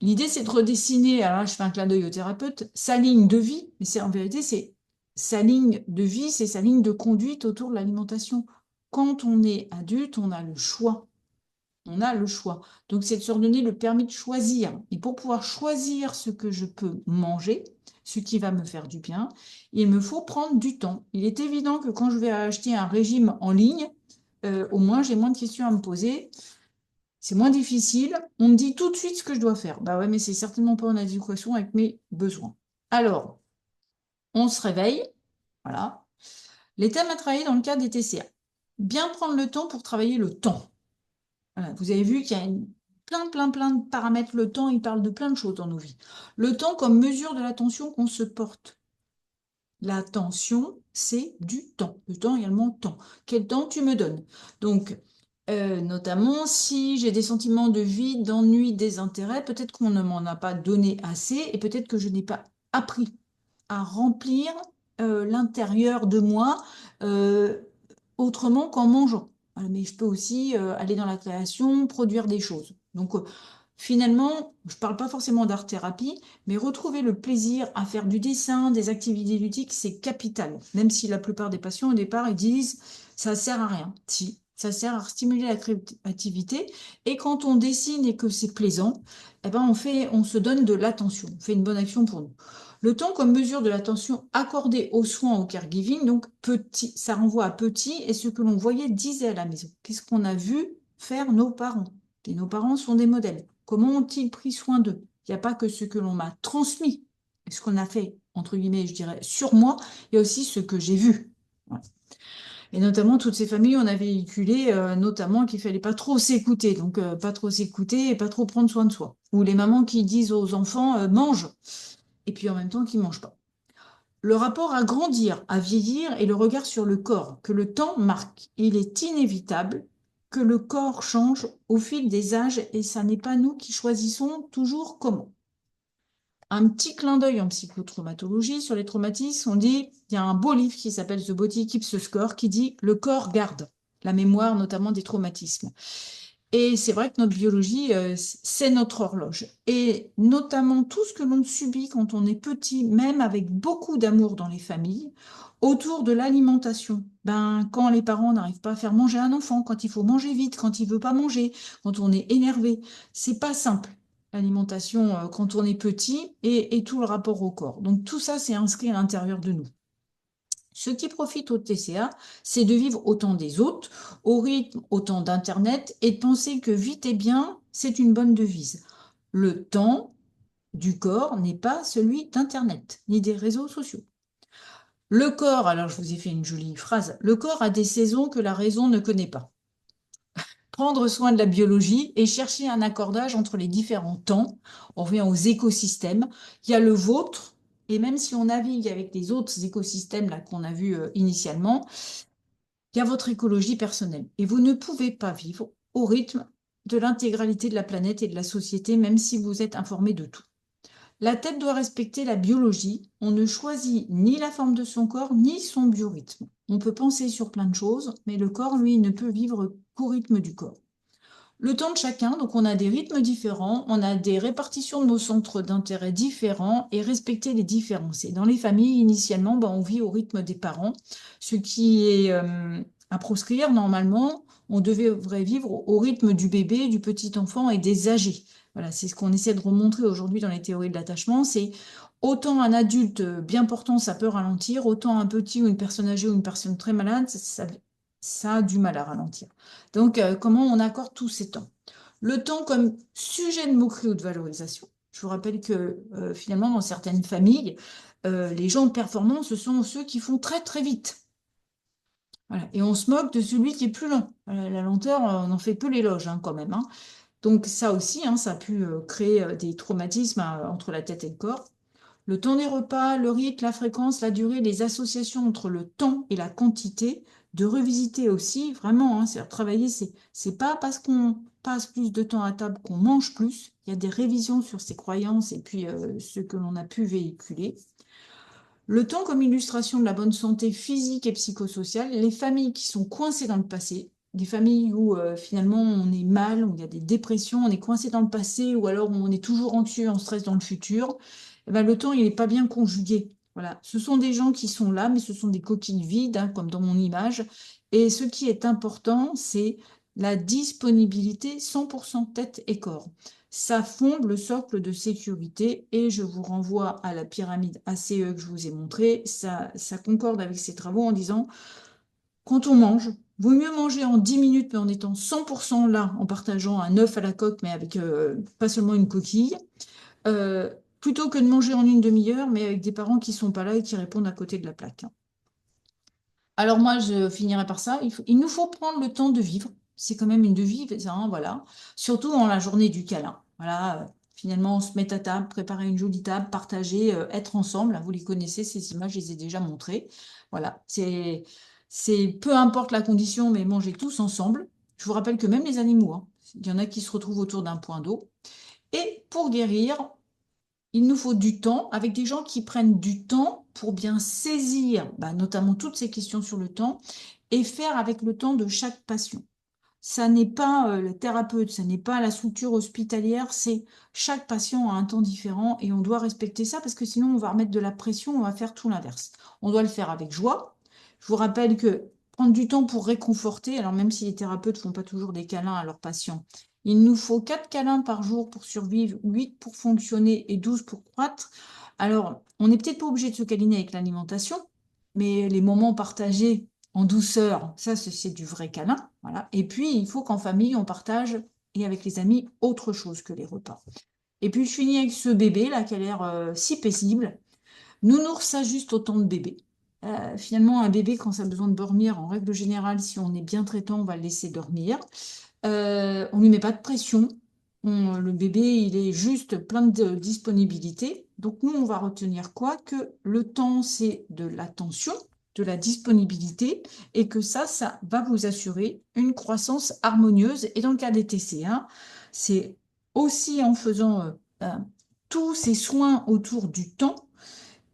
L'idée, c'est de redessiner, alors là, je fais un clin d'œil au thérapeute, sa ligne de vie, mais c'est en vérité, c'est sa ligne de vie, c'est sa ligne de conduite autour de l'alimentation. Quand on est adulte, on a le choix. On a le choix. Donc, c'est de se redonner le permis de choisir. Et pour pouvoir choisir ce que je peux manger, ce qui va me faire du bien, il me faut prendre du temps. Il est évident que quand je vais acheter un régime en ligne, au moins j'ai moins de questions à me poser. C'est moins difficile. On me dit tout de suite ce que je dois faire. Bah ouais, mais c'est certainement pas en adéquation avec mes besoins. Alors, on se réveille. Voilà. Les thèmes à travailler dans le cadre des TCA. Bien prendre le temps pour travailler le temps. Voilà, vous avez vu qu'il y a plein de paramètres. Le temps, il parle de plein de choses dans nos vies. Le temps comme mesure de l'attention qu'on se porte. L'attention, c'est du temps. Le temps également temps. Quel temps tu me donnes? Donc, notamment si j'ai des sentiments de vide, d'ennui, désintérêt, peut-être qu'on ne m'en a pas donné assez et peut-être que je n'ai pas appris à remplir l'intérieur de moi euh, autrement qu'en mangeant. Voilà, mais je peux aussi aller dans la création, produire des choses. Donc finalement, je ne parle pas forcément d'art-thérapie, mais retrouver le plaisir à faire du dessin, des activités ludiques, c'est capital. Même si la plupart des patients au départ, ils disent ça sert à rien. Si, ça sert à stimuler la créativité. Et quand on dessine et que c'est plaisant, eh ben on se donne de l'attention, on fait une bonne action pour nous. Le temps comme mesure de l'attention accordée aux soins, au caregiving, donc petit, ça renvoie à petit et ce que l'on voyait disait à la maison. Qu'est-ce qu'on a vu faire nos parents? Et nos parents sont des modèles. Comment ont-ils pris soin d'eux? Il n'y a pas que ce que l'on m'a transmis, ce qu'on a fait, entre guillemets, je dirais, sur moi, il y a aussi ce que j'ai vu. Voilà. Et notamment, toutes ces familles, on a véhiculé, notamment, qu'il ne fallait pas trop s'écouter. Donc, pas trop s'écouter et pas trop prendre soin de soi. Ou les mamans qui disent aux enfants, mange, et puis en même temps, qui ne mangent pas. Le rapport à grandir, à vieillir et le regard sur le corps, que le temps marque. Il est inévitable que le corps change au fil des âges et ça n'est pas nous qui choisissons toujours comment. Un petit clin d'œil en psychotraumatologie sur les traumatismes, on dit, il y a un beau livre qui s'appelle The Body Keeps the Score qui dit le corps garde la mémoire notamment des traumatismes. Et c'est vrai que notre biologie, c'est notre horloge. Et notamment tout ce que l'on subit quand on est petit, même avec beaucoup d'amour dans les familles, autour de l'alimentation. Ben, quand les parents n'arrivent pas à faire manger un enfant, quand il faut manger vite, quand il veut pas manger, quand on est énervé, c'est pas simple. L'alimentation, quand on est petit et tout le rapport au corps. Donc tout ça, c'est inscrit à l'intérieur de nous. Ce qui profite au TCA, c'est de vivre au temps des autres, au rythme, au temps d'Internet, et de penser que vite et bien, c'est une bonne devise. Le temps du corps n'est pas celui d'Internet, ni des réseaux sociaux. Le corps, alors je vous ai fait une jolie phrase, le corps a des saisons que la raison ne connaît pas. Prendre soin de la biologie et chercher un accordage entre les différents temps. On revient aux écosystèmes. Il y a le vôtre, et même si on navigue avec les autres écosystèmes là qu'on a vus initialement, il y a votre écologie personnelle. Et vous ne pouvez pas vivre au rythme de l'intégralité de la planète et de la société, même si vous êtes informé de tout. La tête doit respecter la biologie. On ne choisit ni la forme de son corps, ni son biorhythme. On peut penser sur plein de choses, mais le corps, lui, ne peut vivre qu'au rythme du corps. Le temps de chacun, donc on a des rythmes différents, on a des répartitions de nos centres d'intérêt différents et respecter les différences. Et dans les familles, initialement, ben, on vit au rythme des parents, ce qui est à proscrire normalement. On devrait vivre au rythme du bébé, du petit enfant et des âgés. Voilà, c'est ce qu'on essaie de remontrer aujourd'hui dans les théories de l'attachement. C'est autant un adulte bien portant, ça peut ralentir, autant un petit ou une personne âgée ou une personne très malade, ça a du mal à ralentir. Donc, comment on accorde tous ces temps? Le temps comme sujet de moquerie ou de valorisation. Je vous rappelle que finalement, dans certaines familles, les gens de performance, ce sont ceux qui font très très vite. Voilà. Et on se moque de celui qui est plus lent. La lenteur, on en fait peu l'éloge hein, quand même. Hein. Donc ça aussi, hein, ça a pu créer des traumatismes entre la tête et le corps. Le temps des repas, le rythme, la fréquence, la durée, les associations entre le temps et la quantité, de revisiter aussi, vraiment, hein, c'est travailler, c'est pas parce qu'on passe plus de temps à table qu'on mange plus, il y a des révisions sur ces croyances et puis ce que l'on a pu véhiculer. Le temps comme illustration de la bonne santé physique et psychosociale, les familles qui sont coincées dans le passé, des familles où finalement on est mal, où il y a des dépressions, on est coincé dans le passé, ou alors on est toujours anxieux, en stress dans le futur, eh ben, le temps il n'est pas bien conjugué. Voilà, ce sont des gens qui sont là, mais ce sont des coquilles vides, hein, comme dans mon image. Et ce qui est important, c'est la disponibilité 100% tête et corps. Ça fonde le socle de sécurité et je vous renvoie à la pyramide ACE que je vous ai montrée. Ça concorde avec ces travaux en disant, quand on mange, vaut mieux manger en 10 minutes mais en étant 100% là, en partageant un œuf à la coque mais avec pas seulement une coquille, euh, plutôt que de manger en une demi-heure mais avec des parents qui sont pas là et qui répondent à côté de la plaque. Alors moi, je finirai par ça. Il nous faut prendre le temps de vivre. C'est quand même une devise, hein, voilà. Surtout en la journée du câlin. Voilà, finalement, on se met à table, préparer une jolie table, partager, être ensemble. Vous les connaissez, ces images, je les ai déjà montrées. Voilà, c'est peu importe la condition, mais manger tous ensemble. Je vous rappelle que même les animaux, hein, il y en a qui se retrouvent autour d'un point d'eau. Et pour guérir, il nous faut du temps avec des gens qui prennent du temps pour bien saisir, bah, notamment toutes ces questions sur le temps et faire avec le temps de chaque patient. Ça n'est pas le thérapeute, ça n'est pas la structure hospitalière, c'est chaque patient a un temps différent et on doit respecter ça parce que sinon on va remettre de la pression, on va faire tout l'inverse. On doit le faire avec joie. Je vous rappelle que prendre du temps pour réconforter, alors même si les thérapeutes font pas toujours des câlins à leurs patients, il nous faut 4 câlins par jour pour survivre, 8 pour fonctionner et 12 pour croître. Alors, on n'est peut-être pas obligé de se câliner avec l'alimentation, mais les moments partagés en douceur, ça c'est du vrai câlin. Voilà. Et puis, il faut qu'en famille, on partage et avec les amis autre chose que les repas. Et puis, je finis avec ce bébé là qui a l'air si paisible. Nounours s'ajuste au temps de bébé. Finalement, un bébé, quand ça a besoin de dormir, en règle générale, si on est bien traitant, on va le laisser dormir. On ne lui met pas de pression. Le bébé, il est juste plein de disponibilité. Donc nous, on va retenir quoi? Que le temps, c'est de l'attention, de la disponibilité, et que ça va vous assurer une croissance harmonieuse. Et dans le cas des TC1, c'est aussi en faisant tous ces soins autour du temps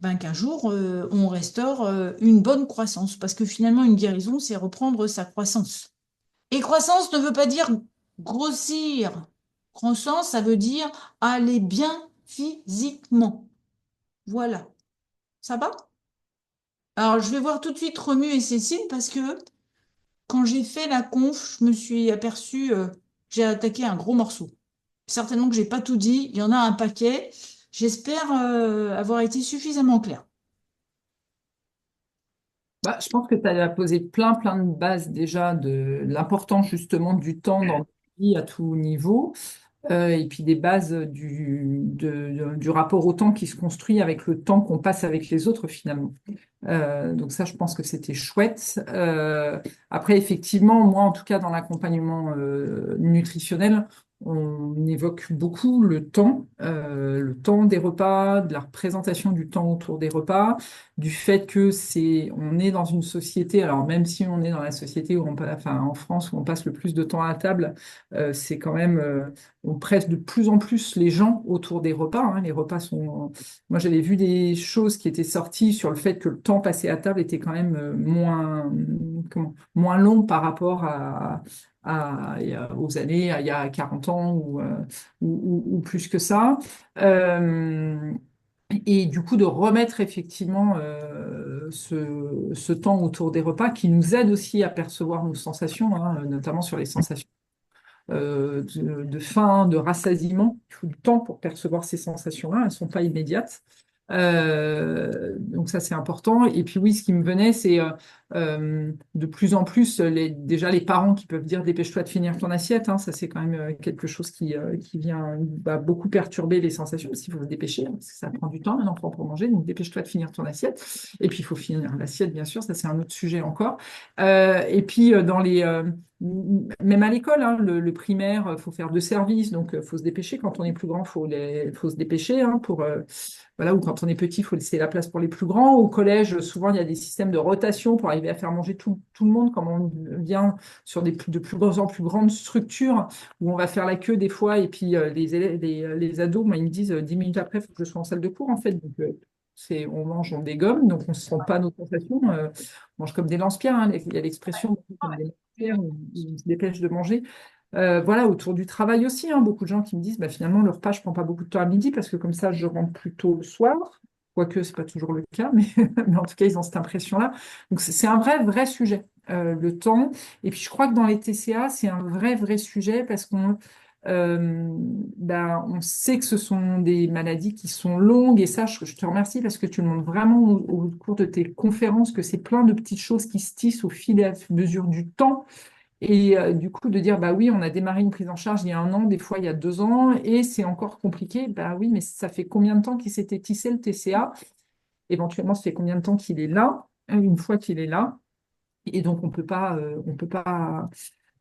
ben, qu'un jour, on restaure une bonne croissance. Parce que finalement, une guérison, c'est reprendre sa croissance. Et croissance ne veut pas dire Grossir, croissant, ça veut dire aller bien physiquement. Voilà. Ça va? Alors, je vais voir tout de suite Romu et Cécile parce que quand j'ai fait la conf, je me suis aperçue, j'ai attaqué un gros morceau. Certainement que j'ai pas tout dit, il y en a un paquet. J'espère avoir été suffisamment claire. Bah, je pense que tu as posé plein de bases déjà de l'importance justement du temps dans notre vie à tout niveau, et puis des bases du rapport au temps qui se construit avec le temps qu'on passe avec les autres finalement. Donc ça, je pense que c'était chouette. Après, effectivement, moi, en tout cas, dans l'accompagnement nutritionnel, on évoque beaucoup le temps des repas, de la représentation du temps autour des repas, du fait que on est dans une société, alors même si on est dans la société enfin, en France où on passe le plus de temps à table, c'est quand même, on presse de plus en plus les gens autour des repas, hein. Les repas sont Moi, j'avais vu des choses qui étaient sorties sur le fait que le temps passé à table était quand même moins long par rapport aux années, il y a 40 ans ou plus que ça. Euh, et du coup, de remettre effectivement ce temps autour des repas qui nous aide aussi à percevoir nos sensations, hein, notamment sur les sensations de faim, de rassasiement. Il faut du temps pour percevoir ces sensations-là, elles ne sont pas immédiates. Donc ça, c'est important. Et puis oui, ce qui me venait, c'est de plus en plus, déjà les parents qui peuvent dire dépêche-toi de finir ton assiette, hein, ça c'est quand même quelque chose qui vient beaucoup perturber les sensations, parce qu'il faut se dépêcher, hein, parce que ça prend du temps un enfant pour manger, donc dépêche-toi de finir ton assiette. Et puis il faut finir l'assiette, bien sûr, ça c'est un autre sujet encore. Et puis même à l'école, hein, le primaire, il faut faire deux services, donc il faut se dépêcher. Quand on est plus grand, faut se dépêcher, hein, voilà, ou quand on est petit, il faut laisser la place pour les plus grands. Au collège, souvent, il y a des systèmes de rotation pour arriver à faire manger tout le monde, comme on vient sur de plus en plus grandes structures où on va faire la queue des fois, et puis les ados, moi, ils me disent 10 minutes après, il faut que je sois en salle de cours, en fait. Donc, on mange, on dégomme, donc on ne sent pas nos sensations. On mange comme des lance-pierres, hein. Il y a l'expression comme des lance-pierres, on se dépêche de manger. Voilà, autour du travail aussi, hein, beaucoup de gens qui me disent bah, finalement, le repas, je ne prends pas beaucoup de temps à midi parce que comme ça, je rentre plus tôt le soir. Quoique, ce n'est pas toujours le cas, mais, mais en tout cas, ils ont cette impression-là. Donc, c'est un vrai sujet, le temps. Et puis, je crois que dans les TCA, c'est un vrai sujet parce on sait que ce sont des maladies qui sont longues. Et ça, je te remercie parce que tu le montres vraiment au cours de tes conférences que c'est plein de petites choses qui se tissent au fil et à mesure du temps. Et du coup, de dire, bah oui, on a démarré une prise en charge il y a 1 an, des fois il y a 2 ans, et c'est encore compliqué. Bah oui, mais ça fait combien de temps qu'il s'était tissé le TCA? Éventuellement, ça fait combien de temps qu'il est là, une fois qu'il est là? Et donc, on peut pas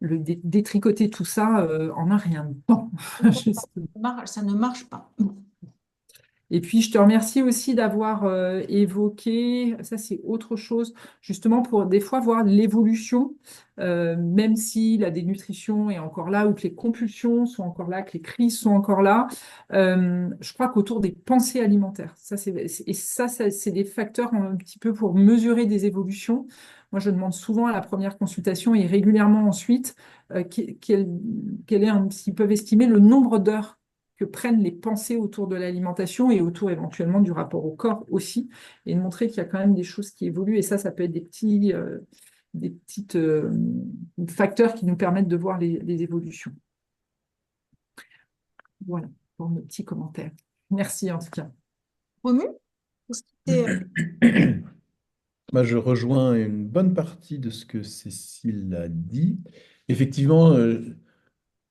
détricoter tout ça en un rien de temps. Ça ne marche pas. Et puis, je te remercie aussi d'avoir évoqué, ça c'est autre chose, justement pour des fois voir l'évolution, même si la dénutrition est encore là, ou que les compulsions sont encore là, que les crises sont encore là. Je crois qu'autour des pensées alimentaires, c'est des facteurs un petit peu pour mesurer des évolutions. Moi, je demande souvent à la première consultation et régulièrement ensuite s'ils peuvent estimer le nombre d'heures que prennent les pensées autour de l'alimentation et autour éventuellement du rapport au corps aussi, et de montrer qu'il y a quand même des choses qui évoluent. Et ça peut être des petites facteurs qui nous permettent de voir les évolutions. Voilà, pour mes petits commentaires. Merci en tout cas. Romu? C'était, Moi, je rejoins une bonne partie de ce que Cécile a dit. Effectivement,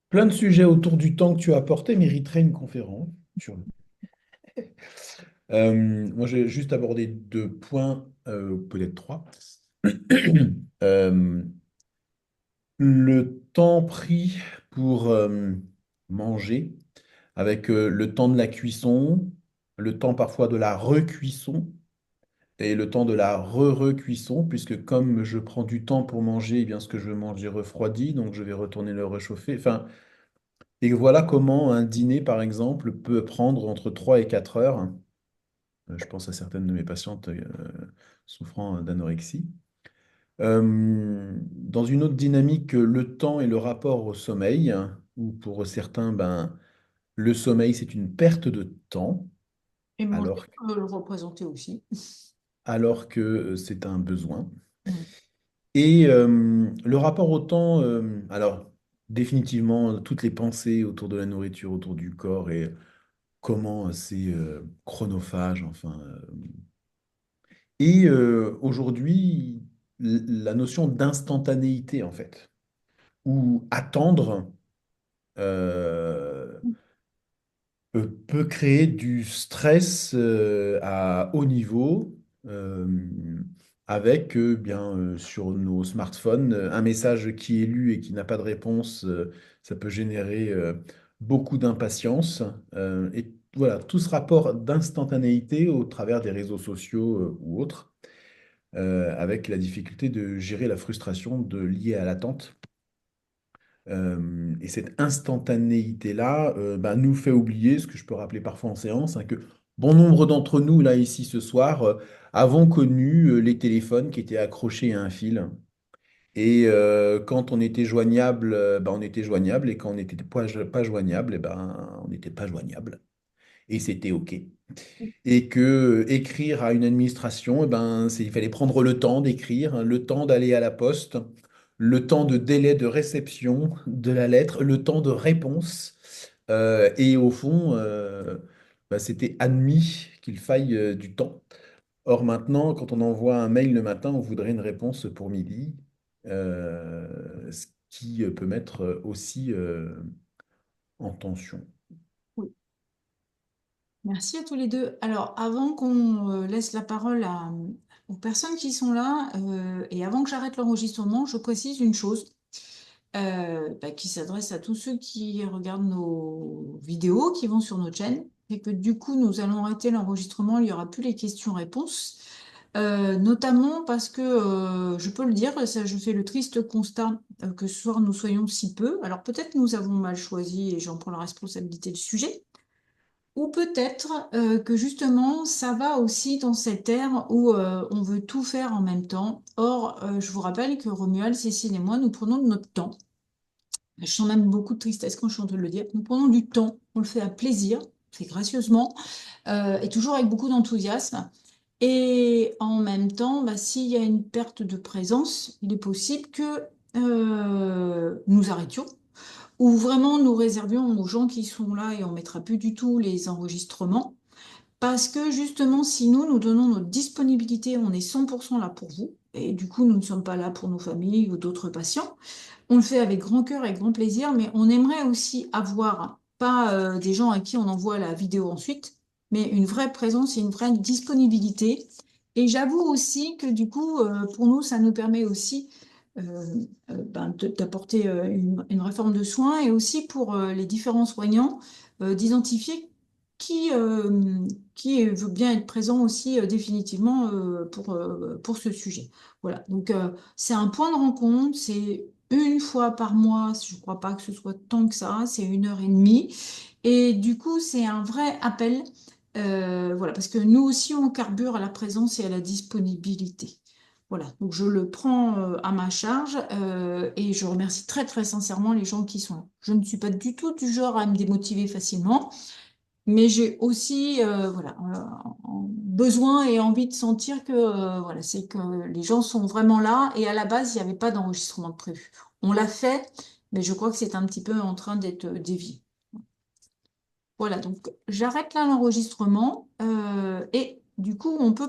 plein de sujets autour du temps que tu as apporté mériteraient une conférence. Moi, j'ai juste abordé 2 points, peut-être trois. Euh, le temps pris pour manger, avec le temps de la cuisson, le temps parfois de la recuisson et le temps de la re-recuisson, puisque comme je prends du temps pour manger, eh bien ce que je mange est refroidi, donc je vais retourner le réchauffer. Enfin, et voilà comment un dîner, par exemple, peut prendre entre 3 et 4 heures. Je pense à certaines de mes patientes souffrant d'anorexie. Euh, dans une autre dynamique, le temps et le rapport au sommeil, hein, où pour certains, ben, le sommeil, c'est une perte de temps, Et manger alors, peut le représenter aussi. alors que c'est un besoin. Mm. Et le rapport au temps, alors définitivement, toutes les pensées autour de la nourriture, autour du corps et comment c'est chronophage, enfin. Et aujourd'hui, la notion d'instantanéité, en fait, ou attendre euh, peut créer du stress à haut niveau euh, avec sur nos smartphones un message qui est lu et qui n'a pas de réponse, ça peut générer beaucoup d'impatience. Et voilà, tout ce rapport d'instantanéité au travers des réseaux sociaux ou autres, avec la difficulté de gérer la frustration liée à l'attente. Et cette instantanéité-là bah, nous fait oublier ce que je peux rappeler parfois en séance, hein, que bon nombre d'entre nous, là, ici, ce soir, avons connu les téléphones qui étaient accrochés à un fil. Et quand on était joignable, bah, on était joignable. Et quand on n'était pas joignable, eh ben, on n'était pas joignable. Et c'était OK. Et que écrire à une administration, eh ben, il fallait prendre le temps d'écrire, hein, le temps d'aller à la poste, le temps de délai de réception de la lettre, le temps de réponse. Et au fond, bah, c'était admis qu'il faille du temps. Or maintenant, quand on envoie un mail le matin, on voudrait une réponse pour midi, ce qui peut mettre aussi en tension. Oui. Merci à tous les deux. Alors, avant qu'on laisse la parole aux personnes qui sont là, et avant que j'arrête l'enregistrement, je précise une chose qui s'adresse à tous ceux qui regardent nos vidéos, qui vont sur notre chaîne, et que du coup, nous allons arrêter l'enregistrement, il n'y aura plus les questions-réponses. Notamment parce que, je peux le dire, ça, je fais le triste constat que ce soir nous soyons si peu. Alors peut-être nous avons mal choisi et j'en prends la responsabilité du sujet. Ou peut-être que justement, ça va aussi dans cette ère où on veut tout faire en même temps. Or, je vous rappelle que Romuald, Cécile et moi, nous prenons de notre temps. Je sens même beaucoup de tristesse quand je suis en train de le dire. Nous prenons du temps, on le fait à plaisir, on le fait gracieusement, et toujours avec beaucoup d'enthousiasme. Et en même temps, bah, s'il y a une perte de présence, il est possible que nous arrêtions ou vraiment nous réservions aux gens qui sont là et on mettra plus du tout les enregistrements. Parce que justement, si nous donnons notre disponibilité, on est 100% là pour vous. Et du coup, nous ne sommes pas là pour nos familles ou d'autres patients. On le fait avec grand cœur et grand plaisir, mais on aimerait aussi avoir, pas des gens à qui on envoie la vidéo ensuite, mais une vraie présence et une vraie disponibilité. Et j'avoue aussi que du coup, pour nous, ça nous permet aussi d'apporter une réforme de soins et aussi pour les différents soignants d'identifier qui, euh, qui veut bien être présent aussi définitivement pour ce sujet. Voilà, donc c'est un point de rencontre, c'est une fois par mois, je ne crois pas que ce soit tant que ça, c'est 1 heure et demie. Et du coup, c'est un vrai appel, voilà, parce que nous aussi, on carbure à la présence et à la disponibilité. Voilà, donc je le prends à ma charge et je remercie très très sincèrement les gens qui sont là. Je ne suis pas du tout du genre à me démotiver facilement, mais j'ai aussi voilà, besoin et envie de sentir que voilà, c'est que les gens sont vraiment là et à la base, il n'y avait pas d'enregistrement de prévu. On l'a fait, mais je crois que c'est un petit peu en train d'être dévié. Voilà, donc j'arrête là l'enregistrement et du coup, on peut